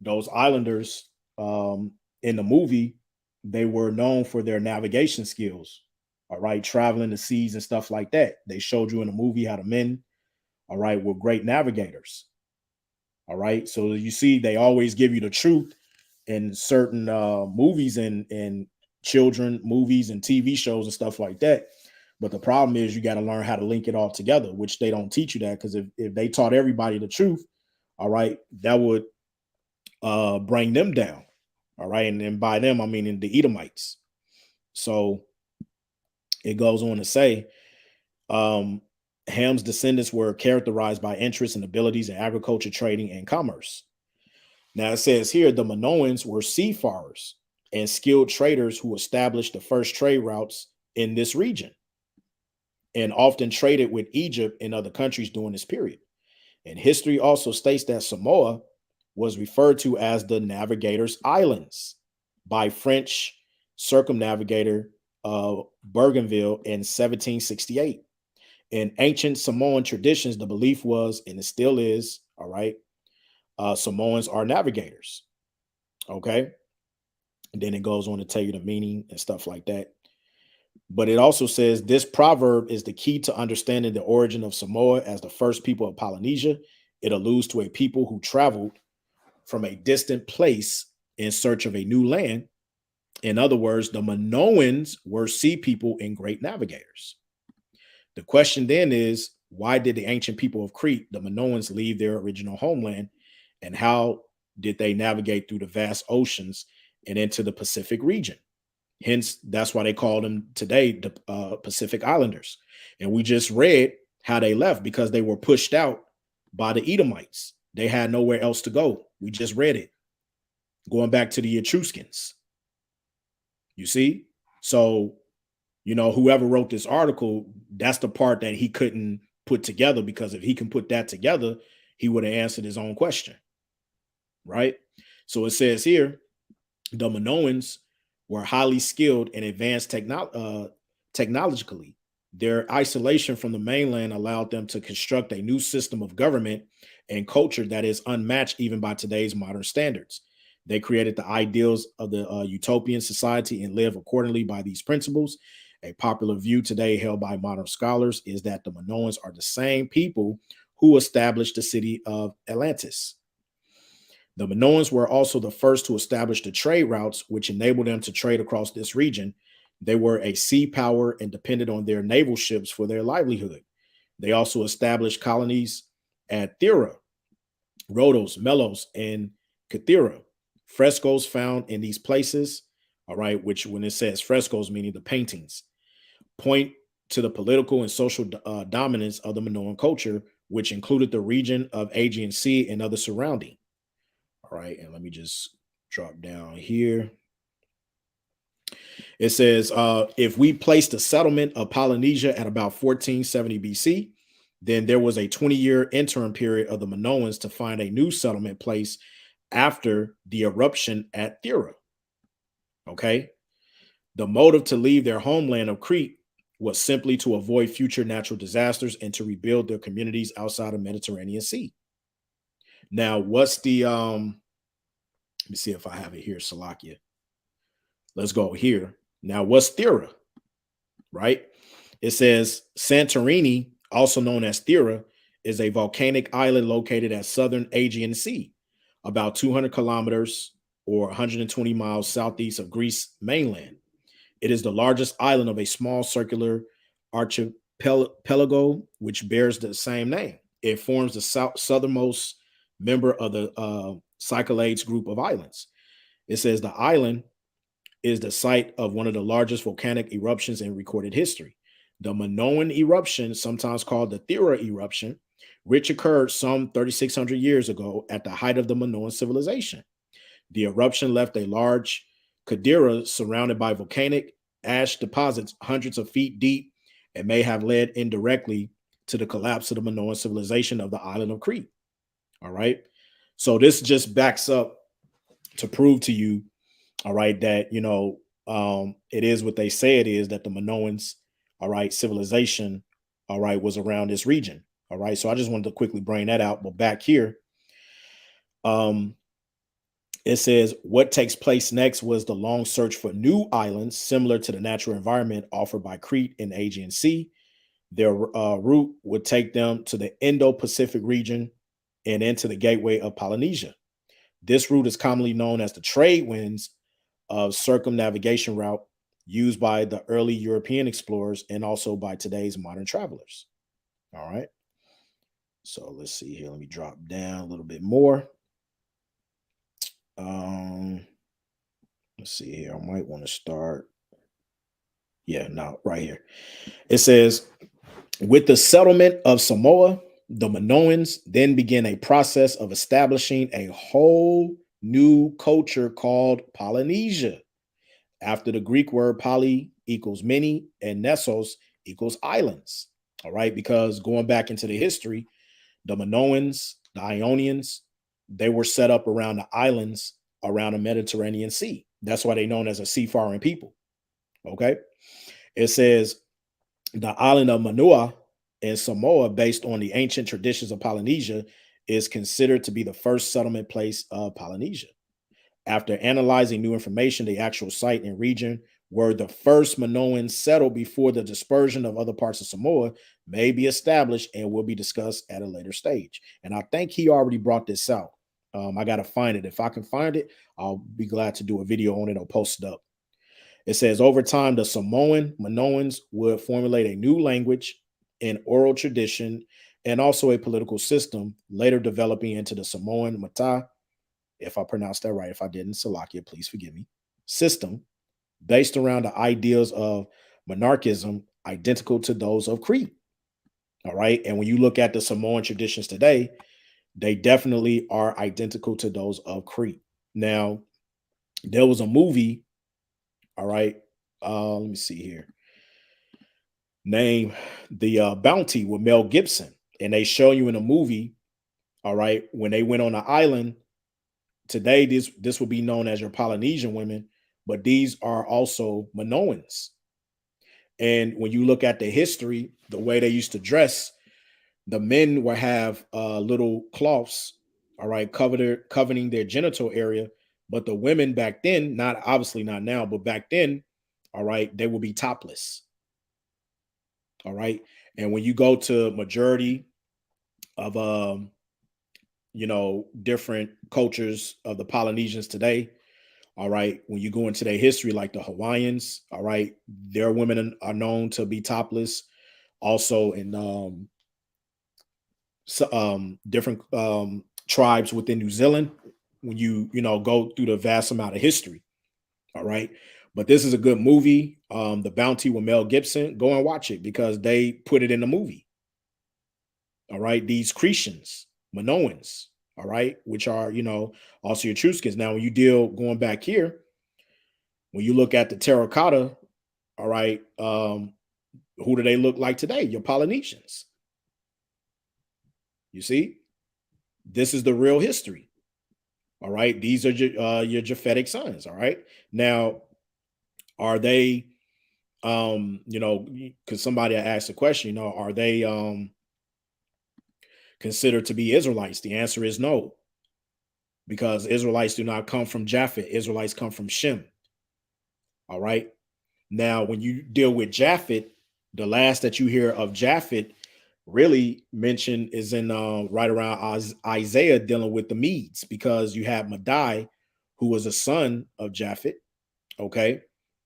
those islanders in the movie, they were known for their navigation skills. All right. Traveling the seas and stuff like that. They showed you in the movie how the men, all right, were great navigators. All right. So you see, they always give you the truth in certain movies and children movies and TV shows and stuff like that. But the problem is you got to learn how to link it all together, which they don't teach you that, because if they taught everybody the truth, all right, that would bring them down. All right. And then by them, I mean in the Edomites. So it goes on to say, Ham's descendants were characterized by interests and abilities in agriculture, trading, and commerce. Now it says here the Minoans were seafarers and skilled traders who established the first trade routes in this region and often traded with Egypt and other countries during this period. And history also states that Samoa was referred to as the Navigator's Islands by French circumnavigator Bougainville in 1768. In ancient Samoan traditions, the belief was, and it still is, all right, Samoans are navigators. Okay. And then it goes on to tell you the meaning and stuff like that. But it also says this proverb is the key to understanding the origin of Samoa as the first people of Polynesia. It alludes to a people who traveled from a distant place in search of a new land. In other words, the Minoans were sea people and great navigators. The question then is, why did the ancient people of Crete, the Minoans, leave their original homeland, and how did they navigate through the vast oceans and into the Pacific region? Hence, that's why they call them today the Pacific Islanders. And we just read how they left, because they were pushed out by the Edomites. They had nowhere else to go. We just read it. Going back to the Etruscans. You see? So, you know, whoever wrote this article, that's the part that he couldn't put together, because if he can put that together, he would have answered his own question. Right? So it says here, the Minoans were highly skilled and advanced technologically. Their isolation from the mainland allowed them to construct a new system of government and culture that is unmatched even by today's modern standards. They created the ideals of the utopian society and live accordingly by these principles. A popular view today held by modern scholars is that the Minoans are the same people who established the city of Atlantis. The Minoans were also the first to establish the trade routes, which enabled them to trade across this region. They were a sea power and depended on their naval ships for their livelihood. They also established colonies at Thera, Rhodos, Melos, and Kathira. Frescoes found in these places, all right, which when it says frescoes, meaning the paintings, point to the political and social dominance of the Minoan culture, which included the region of Aegean Sea and other surrounding. All right, and let me just drop down here. It says, if we place the settlement of Polynesia at about 1470 BC, then there was a 20-year interim period of the Minoans to find a new settlement place after the eruption at Thera. Okay. The motive to leave their homeland of Crete was simply to avoid future natural disasters and to rebuild their communities outside of Mediterranean Sea. Now, what's the let me see if I have it here, Salakia. Let's go here. Now, what's Thera? Right? It says Santorini, also known as Thera, is a volcanic island located at southern Aegean Sea, about 200 kilometers or 120 miles southeast of Greece mainland. It is the largest island of a small circular archipelago, which bears the same name. It forms the southernmost member of the Cyclades group of islands. It says the island is the site of one of the largest volcanic eruptions in recorded history. The Minoan eruption, sometimes called the Thera eruption, which occurred some 3,600 years ago at the height of the Minoan civilization. The eruption left a large caldera surrounded by volcanic ash deposits hundreds of feet deep and may have led indirectly to the collapse of the Minoan civilization of the island of Crete. All right. So this just backs up to prove to you, all right, that, it is what they say it is, that the Minoans, all right, civilization, all right, was around this region. All right. So I just wanted to quickly bring that out. But back here, it says what takes place next was the long search for new islands similar to the natural environment offered by Crete and Aegean Sea. Their route would take them to the Indo-Pacific region and into the gateway of Polynesia. This route is commonly known as the trade winds of circumnavigation route used by the early European explorers and also by today's modern travelers. All right. So let's see here. Let me drop down a little bit more. Let's see here. I might want to start. Yeah, no, right here. It says, with the settlement of Samoa, the Minoans then began a process of establishing a whole new culture called Polynesia, after the Greek word poly equals many and Nessos equals islands. All right, because going back into the history, the Minoans, the Ionians, they were set up around the islands around the Mediterranean Sea. That's why they're known as a seafaring people. Okay. It says the island of Manua in Samoa, based on the ancient traditions of Polynesia, is considered to be the first settlement place of Polynesia. After analyzing new information, the actual site and region where the first Minoans settled before the dispersion of other parts of Samoa may be established and will be discussed at a later stage. And I think he already brought this out. I got to find it. If I can find it, I'll be glad to do a video on it or post it up. It says over time, the Samoan Minoans would formulate a new language and oral tradition and also a political system, later developing into the Samoan Mata, if I pronounced that right. If I didn't, Salakia, please forgive me, system based around the ideals of monarchism identical to those of Crete. All right. And when you look at the Samoan traditions today, they definitely are identical to those of Crete. Now, there was a movie, all right, let me see here, named The Bounty with Mel Gibson. And they show you in a movie, all right, when they went on the island. Today, this will be known as your Polynesian women, but these are also Minoans. And when you look at the history, the way they used to dress, the men would have little cloths, all right, covering their genital area, But the women back then, not obviously not now, but back then, all right, they will be topless. All right. And when you go to majority of different cultures of the Polynesians today, all right, when you go into their history, like the Hawaiians, all right, their women are known to be topless. Also in different tribes within New Zealand, when you go through the vast amount of history. All right. But this is a good movie. The Bounty with Mel Gibson. Go and watch it because they put it in the movie. All right. These Cretians, Minoans, all right, which are, also Etruscans. Now, when you deal going back here, when you look at the terracotta, all right, who do they look like today? Your Polynesians. You see, this is the real history. All right. These are your Japhetic sons. All right. Now, are they, because somebody asked the question, are they considered to be Israelites? The answer is no, because Israelites do not come from Japheth. Israelites come from Shem. All right. Now, when you deal with Japheth, the last that you hear of Japheth really mentioned is in right around Isaiah dealing with the Medes, because you have Madai, who was a son of Japheth. Okay.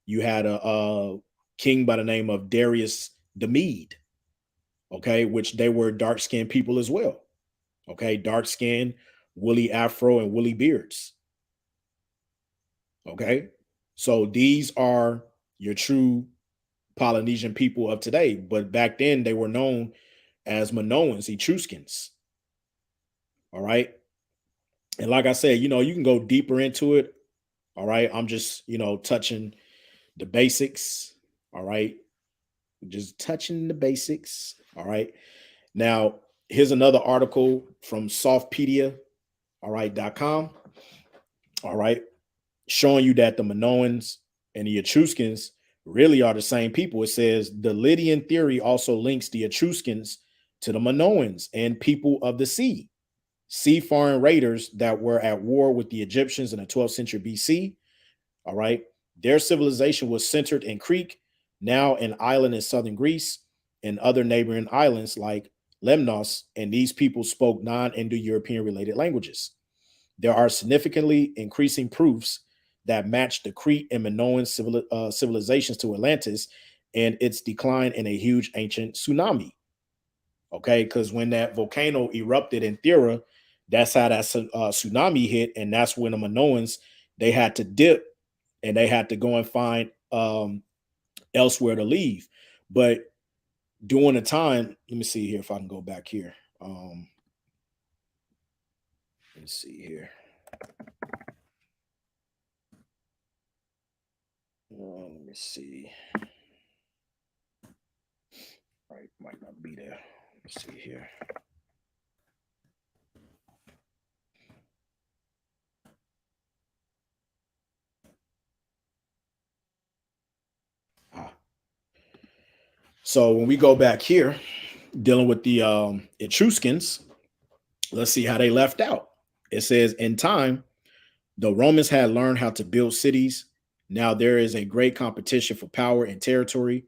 You had a king by the name of Darius the Mede. Okay. Which they were dark skinned people as well. Okay. Dark skin, woolly afro, and woolly beards. Okay. So these are your true Polynesian people of today. But back then they were known as Minoans, Etruscans. All right. And like I said, you can go deeper into it. All right. I'm just, touching the basics. All right. Just touching the basics. All right. Now, here's another article from Softpedia, all right.com. All right. Showing you that the Minoans and the Etruscans really are the same people. It says the Lydian theory also links the Etruscans to the Minoans and people of the sea foreign raiders that were at war with the Egyptians in the 12th century BC. All right. Their civilization was centered in Crete, now an island in southern Greece, and other neighboring islands like Lemnos, and these people spoke non-Indo-European related languages. There are significantly increasing proofs that match the Crete and Minoan civilizations to Atlantis and its decline in a huge ancient tsunami. Okay, because when that volcano erupted in Thera, that's how that tsunami hit, and that's when the Minoans, they had to dip and they had to go and find elsewhere to leave. But during the time, let me see here if I can go back here. Let's see here. Let me see. Right, might not be there. Let's see here. So when we go back here, dealing with the Etruscans, let's see how they left out. It says, in time, the Romans had learned how to build cities. Now there is a great competition for power and territory.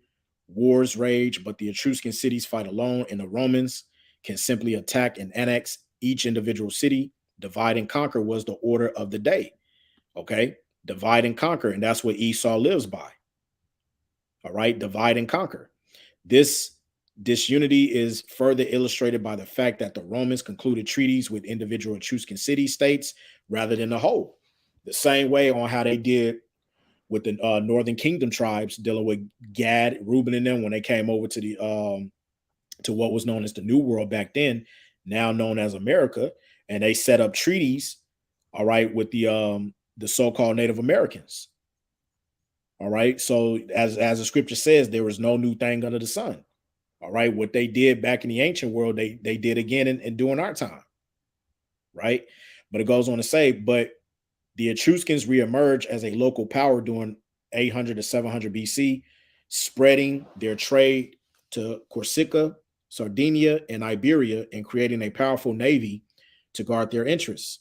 Wars rage, but the Etruscan cities fight alone, and the Romans can simply attack and annex each individual city. Divide and conquer was the order of the day. Okay, divide and conquer, and that's what Esau lives by. All right, divide and conquer. This disunity is further illustrated by the fact that the Romans concluded treaties with individual Etruscan city-states rather than the whole. The same way on how they did with the Northern Kingdom tribes dealing with Gad, Reuben, and them when they came over to the to what was known as the New World back then, now known as America, and they set up treaties, all right, with the so-called Native Americans. All right. So as the scripture says, there was no new thing under the sun. All right. What they did back in the ancient world, they did again in during our time. Right. But it goes on to say, but the Etruscans reemerged as a local power during 800 to 700 BC, spreading their trade to Corsica, Sardinia, and Iberia, and creating a powerful navy to guard their interests.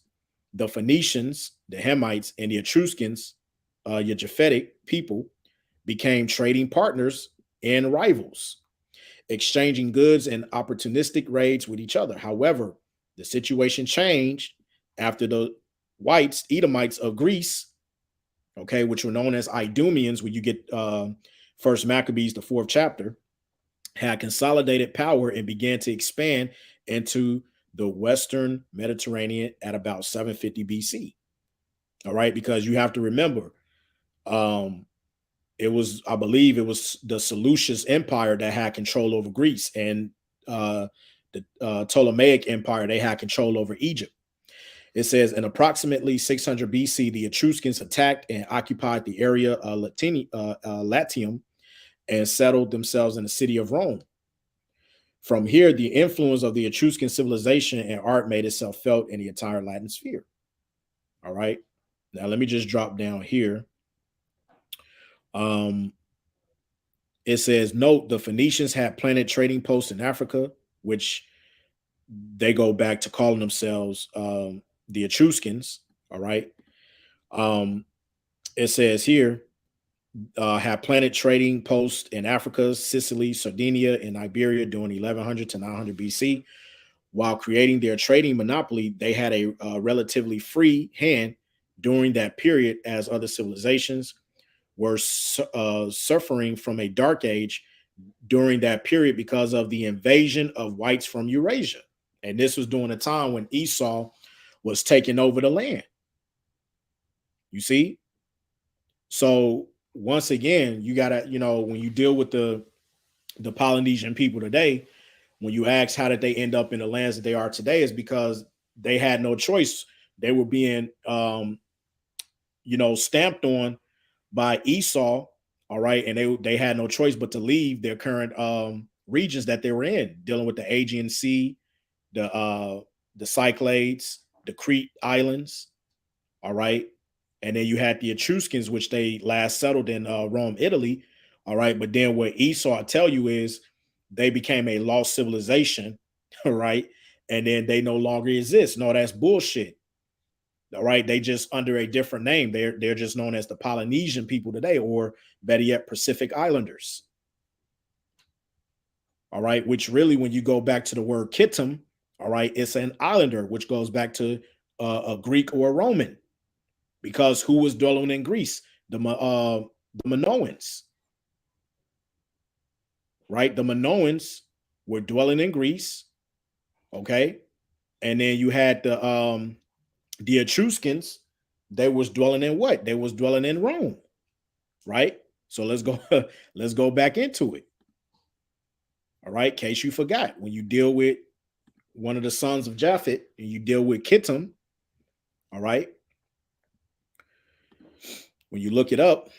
the Phoenicians, the Hamites, and the Etruscans, your Japhetic people, became trading partners and rivals, exchanging goods and opportunistic raids with each other. However, the situation changed after the whites, Edomites of Greece, okay, which were known as Idumeans, when you get First Maccabees, the 4th chapter, had consolidated power and began to expand into the Western Mediterranean at about 750 BC. All right, because you have to remember, it was, I believe, it was the Seleucid Empire that had control over Greece, and the Ptolemaic Empire, they had control over Egypt. It says in approximately 600 BC, the Etruscans attacked and occupied the area of Latium and settled themselves in the city of Rome. From here, the influence of the Etruscan civilization and art made itself felt in the entire Latin sphere. All right. Now, let me just drop down here. It says, note, the Phoenicians had planted trading posts in Africa, which they go back to calling themselves the Etruscans. All right. It says here, had planted trading posts in Africa, Sicily, Sardinia, and Iberia during 1100 to 900 BC. While creating their trading monopoly, they had a relatively free hand during that period, as other civilizations were suffering from a dark age during that period because of the invasion of whites from Eurasia. And this was during a time when Esau was taking over the land. You see? So once again, you gotta, when you deal with the Polynesian people today, when you ask how did they end up in the lands that they are today, is because they had no choice. They were being stamped on by Esau. All right. And they had no choice but to leave their current regions that they were in, dealing with the Aegean Sea, the Cyclades, the Crete Islands. All right. And then you had the Etruscans, which they last settled in Rome, Italy. All right. But then what Esau, I tell you, is they became a lost civilization. All right. And then they no longer exist. No, that's bullshit. All right. They just under a different name. They're just known as the Polynesian people today, or better yet, Pacific Islanders. All right. Which really, when you go back to the word Kittim, all right, it's an islander, which goes back to a Greek or a Roman. Because who was dwelling in Greece? The Minoans, right? The Minoans were dwelling in Greece, okay? And then you had the Etruscans. They was dwelling in what? They was dwelling in Rome, right? So let's go back into it. All right, in case you forgot, when you deal with one of the sons of Japheth and you deal with Kittim, all right, when you look it up,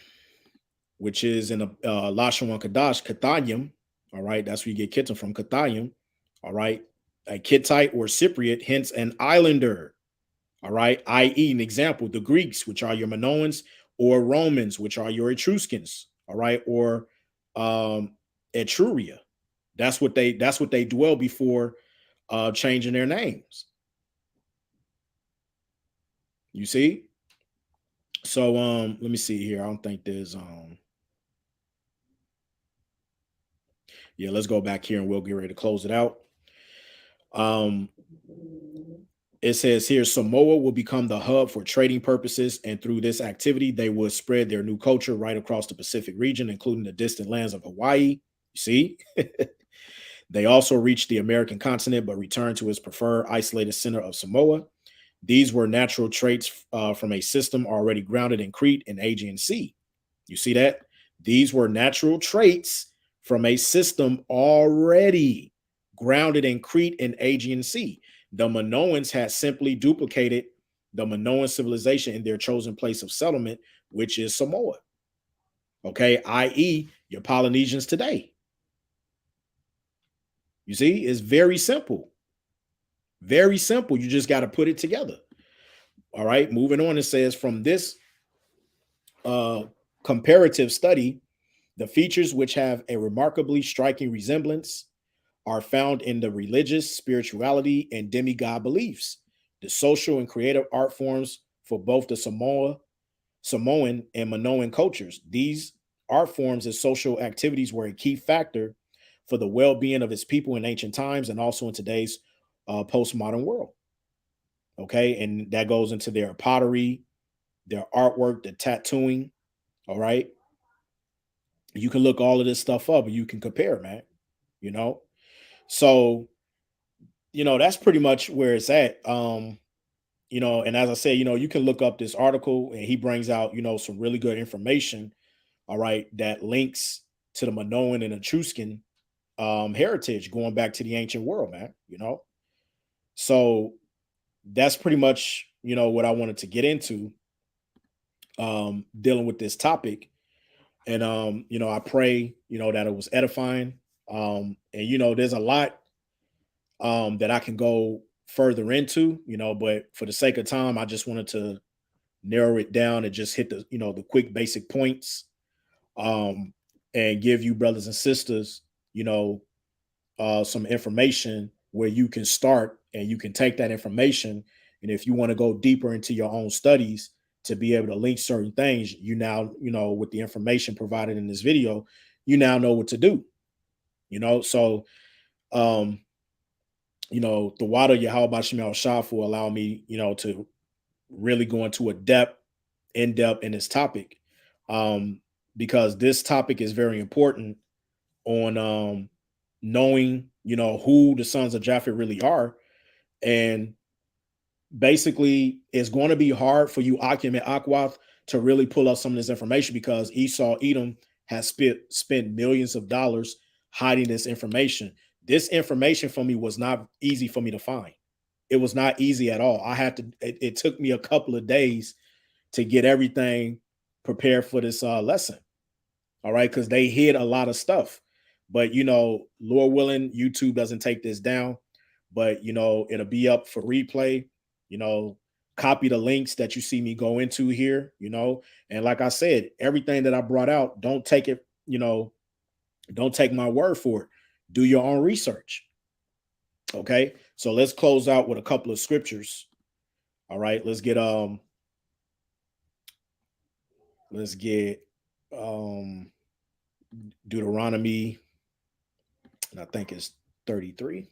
which is in a Lashon Kadash, Cathayim, all right, that's where you get Kittim from, Cathayim, all right, a Kittite or Cypriot, hence an islander, all right, i.e., an example, the Greeks, which are your Minoans, or Romans, which are your Etruscans, all right, or Etruria. That's what they dwell before changing their names. You see? So let me see here. I don't think there's yeah, let's go back here and we'll get ready to close it out. It says here, Samoa will become the hub for trading purposes, and through this activity, they will spread their new culture right across the Pacific region, including the distant lands of Hawaii. You see? They also reached the American continent, but returned to its preferred isolated center of Samoa. These were natural traits from a system already grounded in Crete and Aegean Sea. You see that? These were natural traits from a system already grounded in Crete and Aegean Sea. The Minoans had simply duplicated the Minoan civilization in their chosen place of settlement, which is Samoa. Okay, i.e., your Polynesians today. You see, it's very simple. Very simple. You just got to put it together. All right, moving on, it says, from this comparative study, the features which have a remarkably striking resemblance are found in the religious, spirituality, and demigod beliefs, the social and creative art forms for both the Samoan and Minoan cultures. These art forms and social activities were a key factor for the well-being of its people in ancient times and also in today's postmodern world. Okay, and that goes into their pottery, their artwork, the tattooing. All right, you can look all of this stuff up and you can compare, man. You know, so that's pretty much where it's at. And as I said, you can look up this article and he brings out, some really good information, all right, that links to the Minoan and Etruscan heritage going back to the ancient world, man. So that's pretty much, what I wanted to get into dealing with this topic. And I pray, that it was edifying. And there's a lot that I can go further into, but for the sake of time, I just wanted to narrow it down and just hit the quick basic points, and give you brothers and sisters, some information where you can start and you can take that information. And if you want to go deeper into your own studies to be able to link certain things, now, with the information provided in this video, you now know what to do, So, the water Yahweh Shemel Shah for allow me, to really go into in depth in this topic. Because this topic is very important on knowing, who the sons of Japheth really are. And basically, it's going to be hard for you, Akim and Akwath, to really pull up some of this information because Esau, Edom has spent millions of dollars hiding this information. This information for me was not easy for me to find. It was not easy at all. It took me a couple of days to get everything prepared for this lesson. All right, because they hid a lot of stuff. But Lord willing, YouTube doesn't take this down. But it'll be up for replay. Copy the links that you see me go into here. And like I said, everything that I brought out, don't take it. Don't take my word for it. Do your own research. Okay, so let's close out with a couple of scriptures. All right, let's get Deuteronomy, and I think it's 33.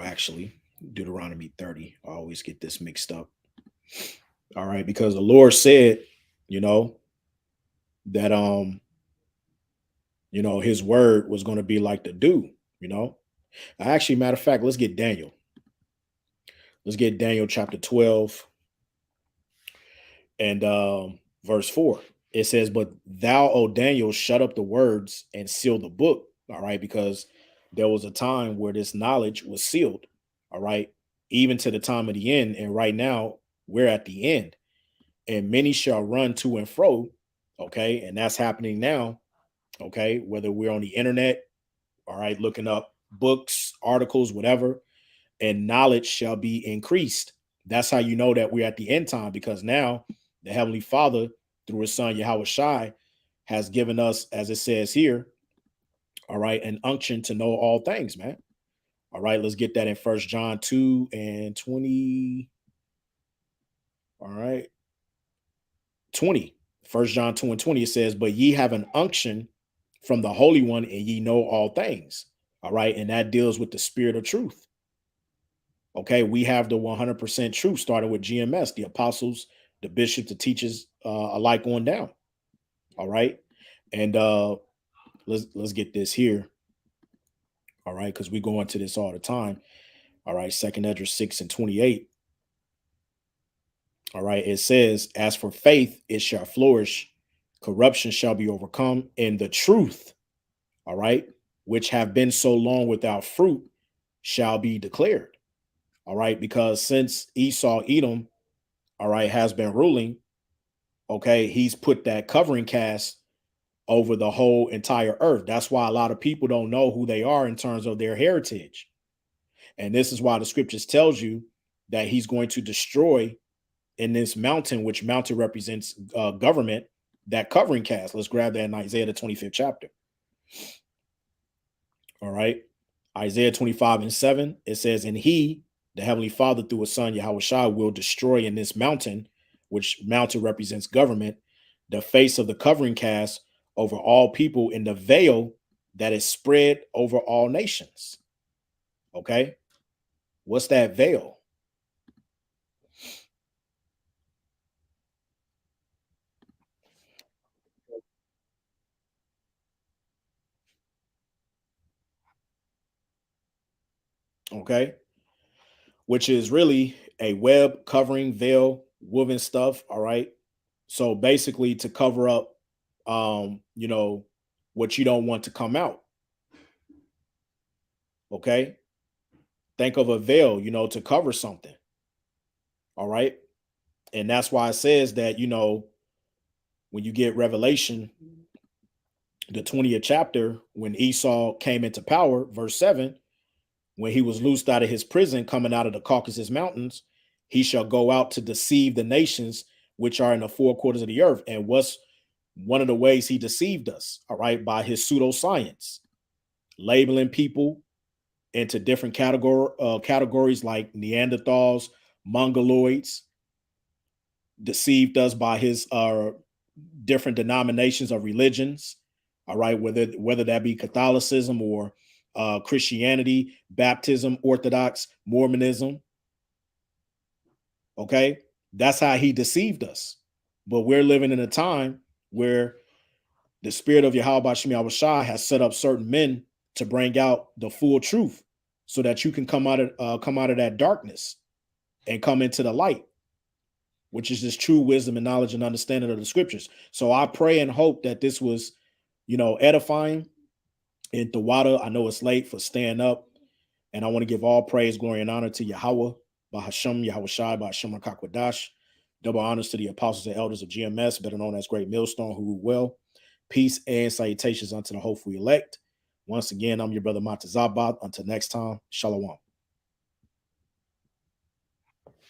Actually, Deuteronomy 30. I always get this mixed up. All right, because the Lord said, that his word was going to be like the dew, Actually, matter of fact, let's get Daniel. Let's get Daniel chapter 12 and verse 4. It says, "But thou, O Daniel, shut up the words and seal the book." All right, because there was a time where this knowledge was sealed. All right, even to the time of the end. And right now, we're at the end. And many shall run to and fro. Okay, and that's happening now. Okay, whether we're on the internet, all right, looking up books, articles, whatever, and knowledge shall be increased. That's how you know that we're at the end time, because now the Heavenly Father, through his son Yahweh Shai, has given us, as it says here, all right, an unction to know all things, man. All right, let's get that in 1 John 2 and 20. All right, 20. 1 John 2 and 20, it says, "But ye have an unction from the Holy One, and ye know all things." All right, and that deals with the spirit of truth. Okay, we have the 100% truth, starting with GMS, the apostles, the bishops, the teachers, alike on down. All right, and let's get this here. All right, because we go into this all the time. All right, 2 Esdras 6 and 28. All right, it says, "As for faith, it shall flourish. Corruption shall be overcome, and the truth, all right, which have been so long without fruit, shall be declared." All right, because since Esau, Edom, all right, has been ruling, okay, he's put that covering cast over the whole entire earth. That's why a lot of people don't know who they are in terms of their heritage. And this is why the scriptures tells you that he's going to destroy in this mountain, which mountain represents government, that covering cast. Let's grab that in Isaiah, the 25th chapter. All right. Isaiah 25:7, it says, and he, the heavenly father through his son Yahushua, will destroy in this mountain, which mountain represents government, the face of the covering cast over all people in the veil that is spread over all nations. Okay. What's that veil? Okay. Which is really a web covering veil, woven stuff. All right. So basically to cover up, what you don't want to come out. Okay. Think of a veil, to cover something. All right. And that's why it says that, when you get Revelation, the 20th chapter, when Esau came into power, verse 7, when he was loosed out of his prison, coming out of the Caucasus Mountains, he shall go out to deceive the nations which are in the four quarters of the earth. And what's one of the ways he deceived us? All right. By his pseudoscience, labeling people into different categories like Neanderthals, Mongoloids, deceived us by his different denominations of religions. All right, whether that be Catholicism or Christianity, Baptism, Orthodox, Mormonism. Okay, that's how he deceived us. But we're living in a time where the spirit of Yahweh Shem Yahushua has set up certain men to bring out the full truth, so that you can come out of that darkness and come into the light, which is just true wisdom and knowledge and understanding of the scriptures. So I pray and hope that this was, edifying. And Tawada, I know it's late, for staying up. And I want to give all praise, glory, and honor to Yahweh, Bahasham, Yahushai, Bahasham Rakakwadash. Double honors to the apostles and elders of GMS, better known as Great Millstone, who rule well. Peace and salutations unto the hopeful elect. Once again, I'm your brother Montezabat. Until next time, Shalom.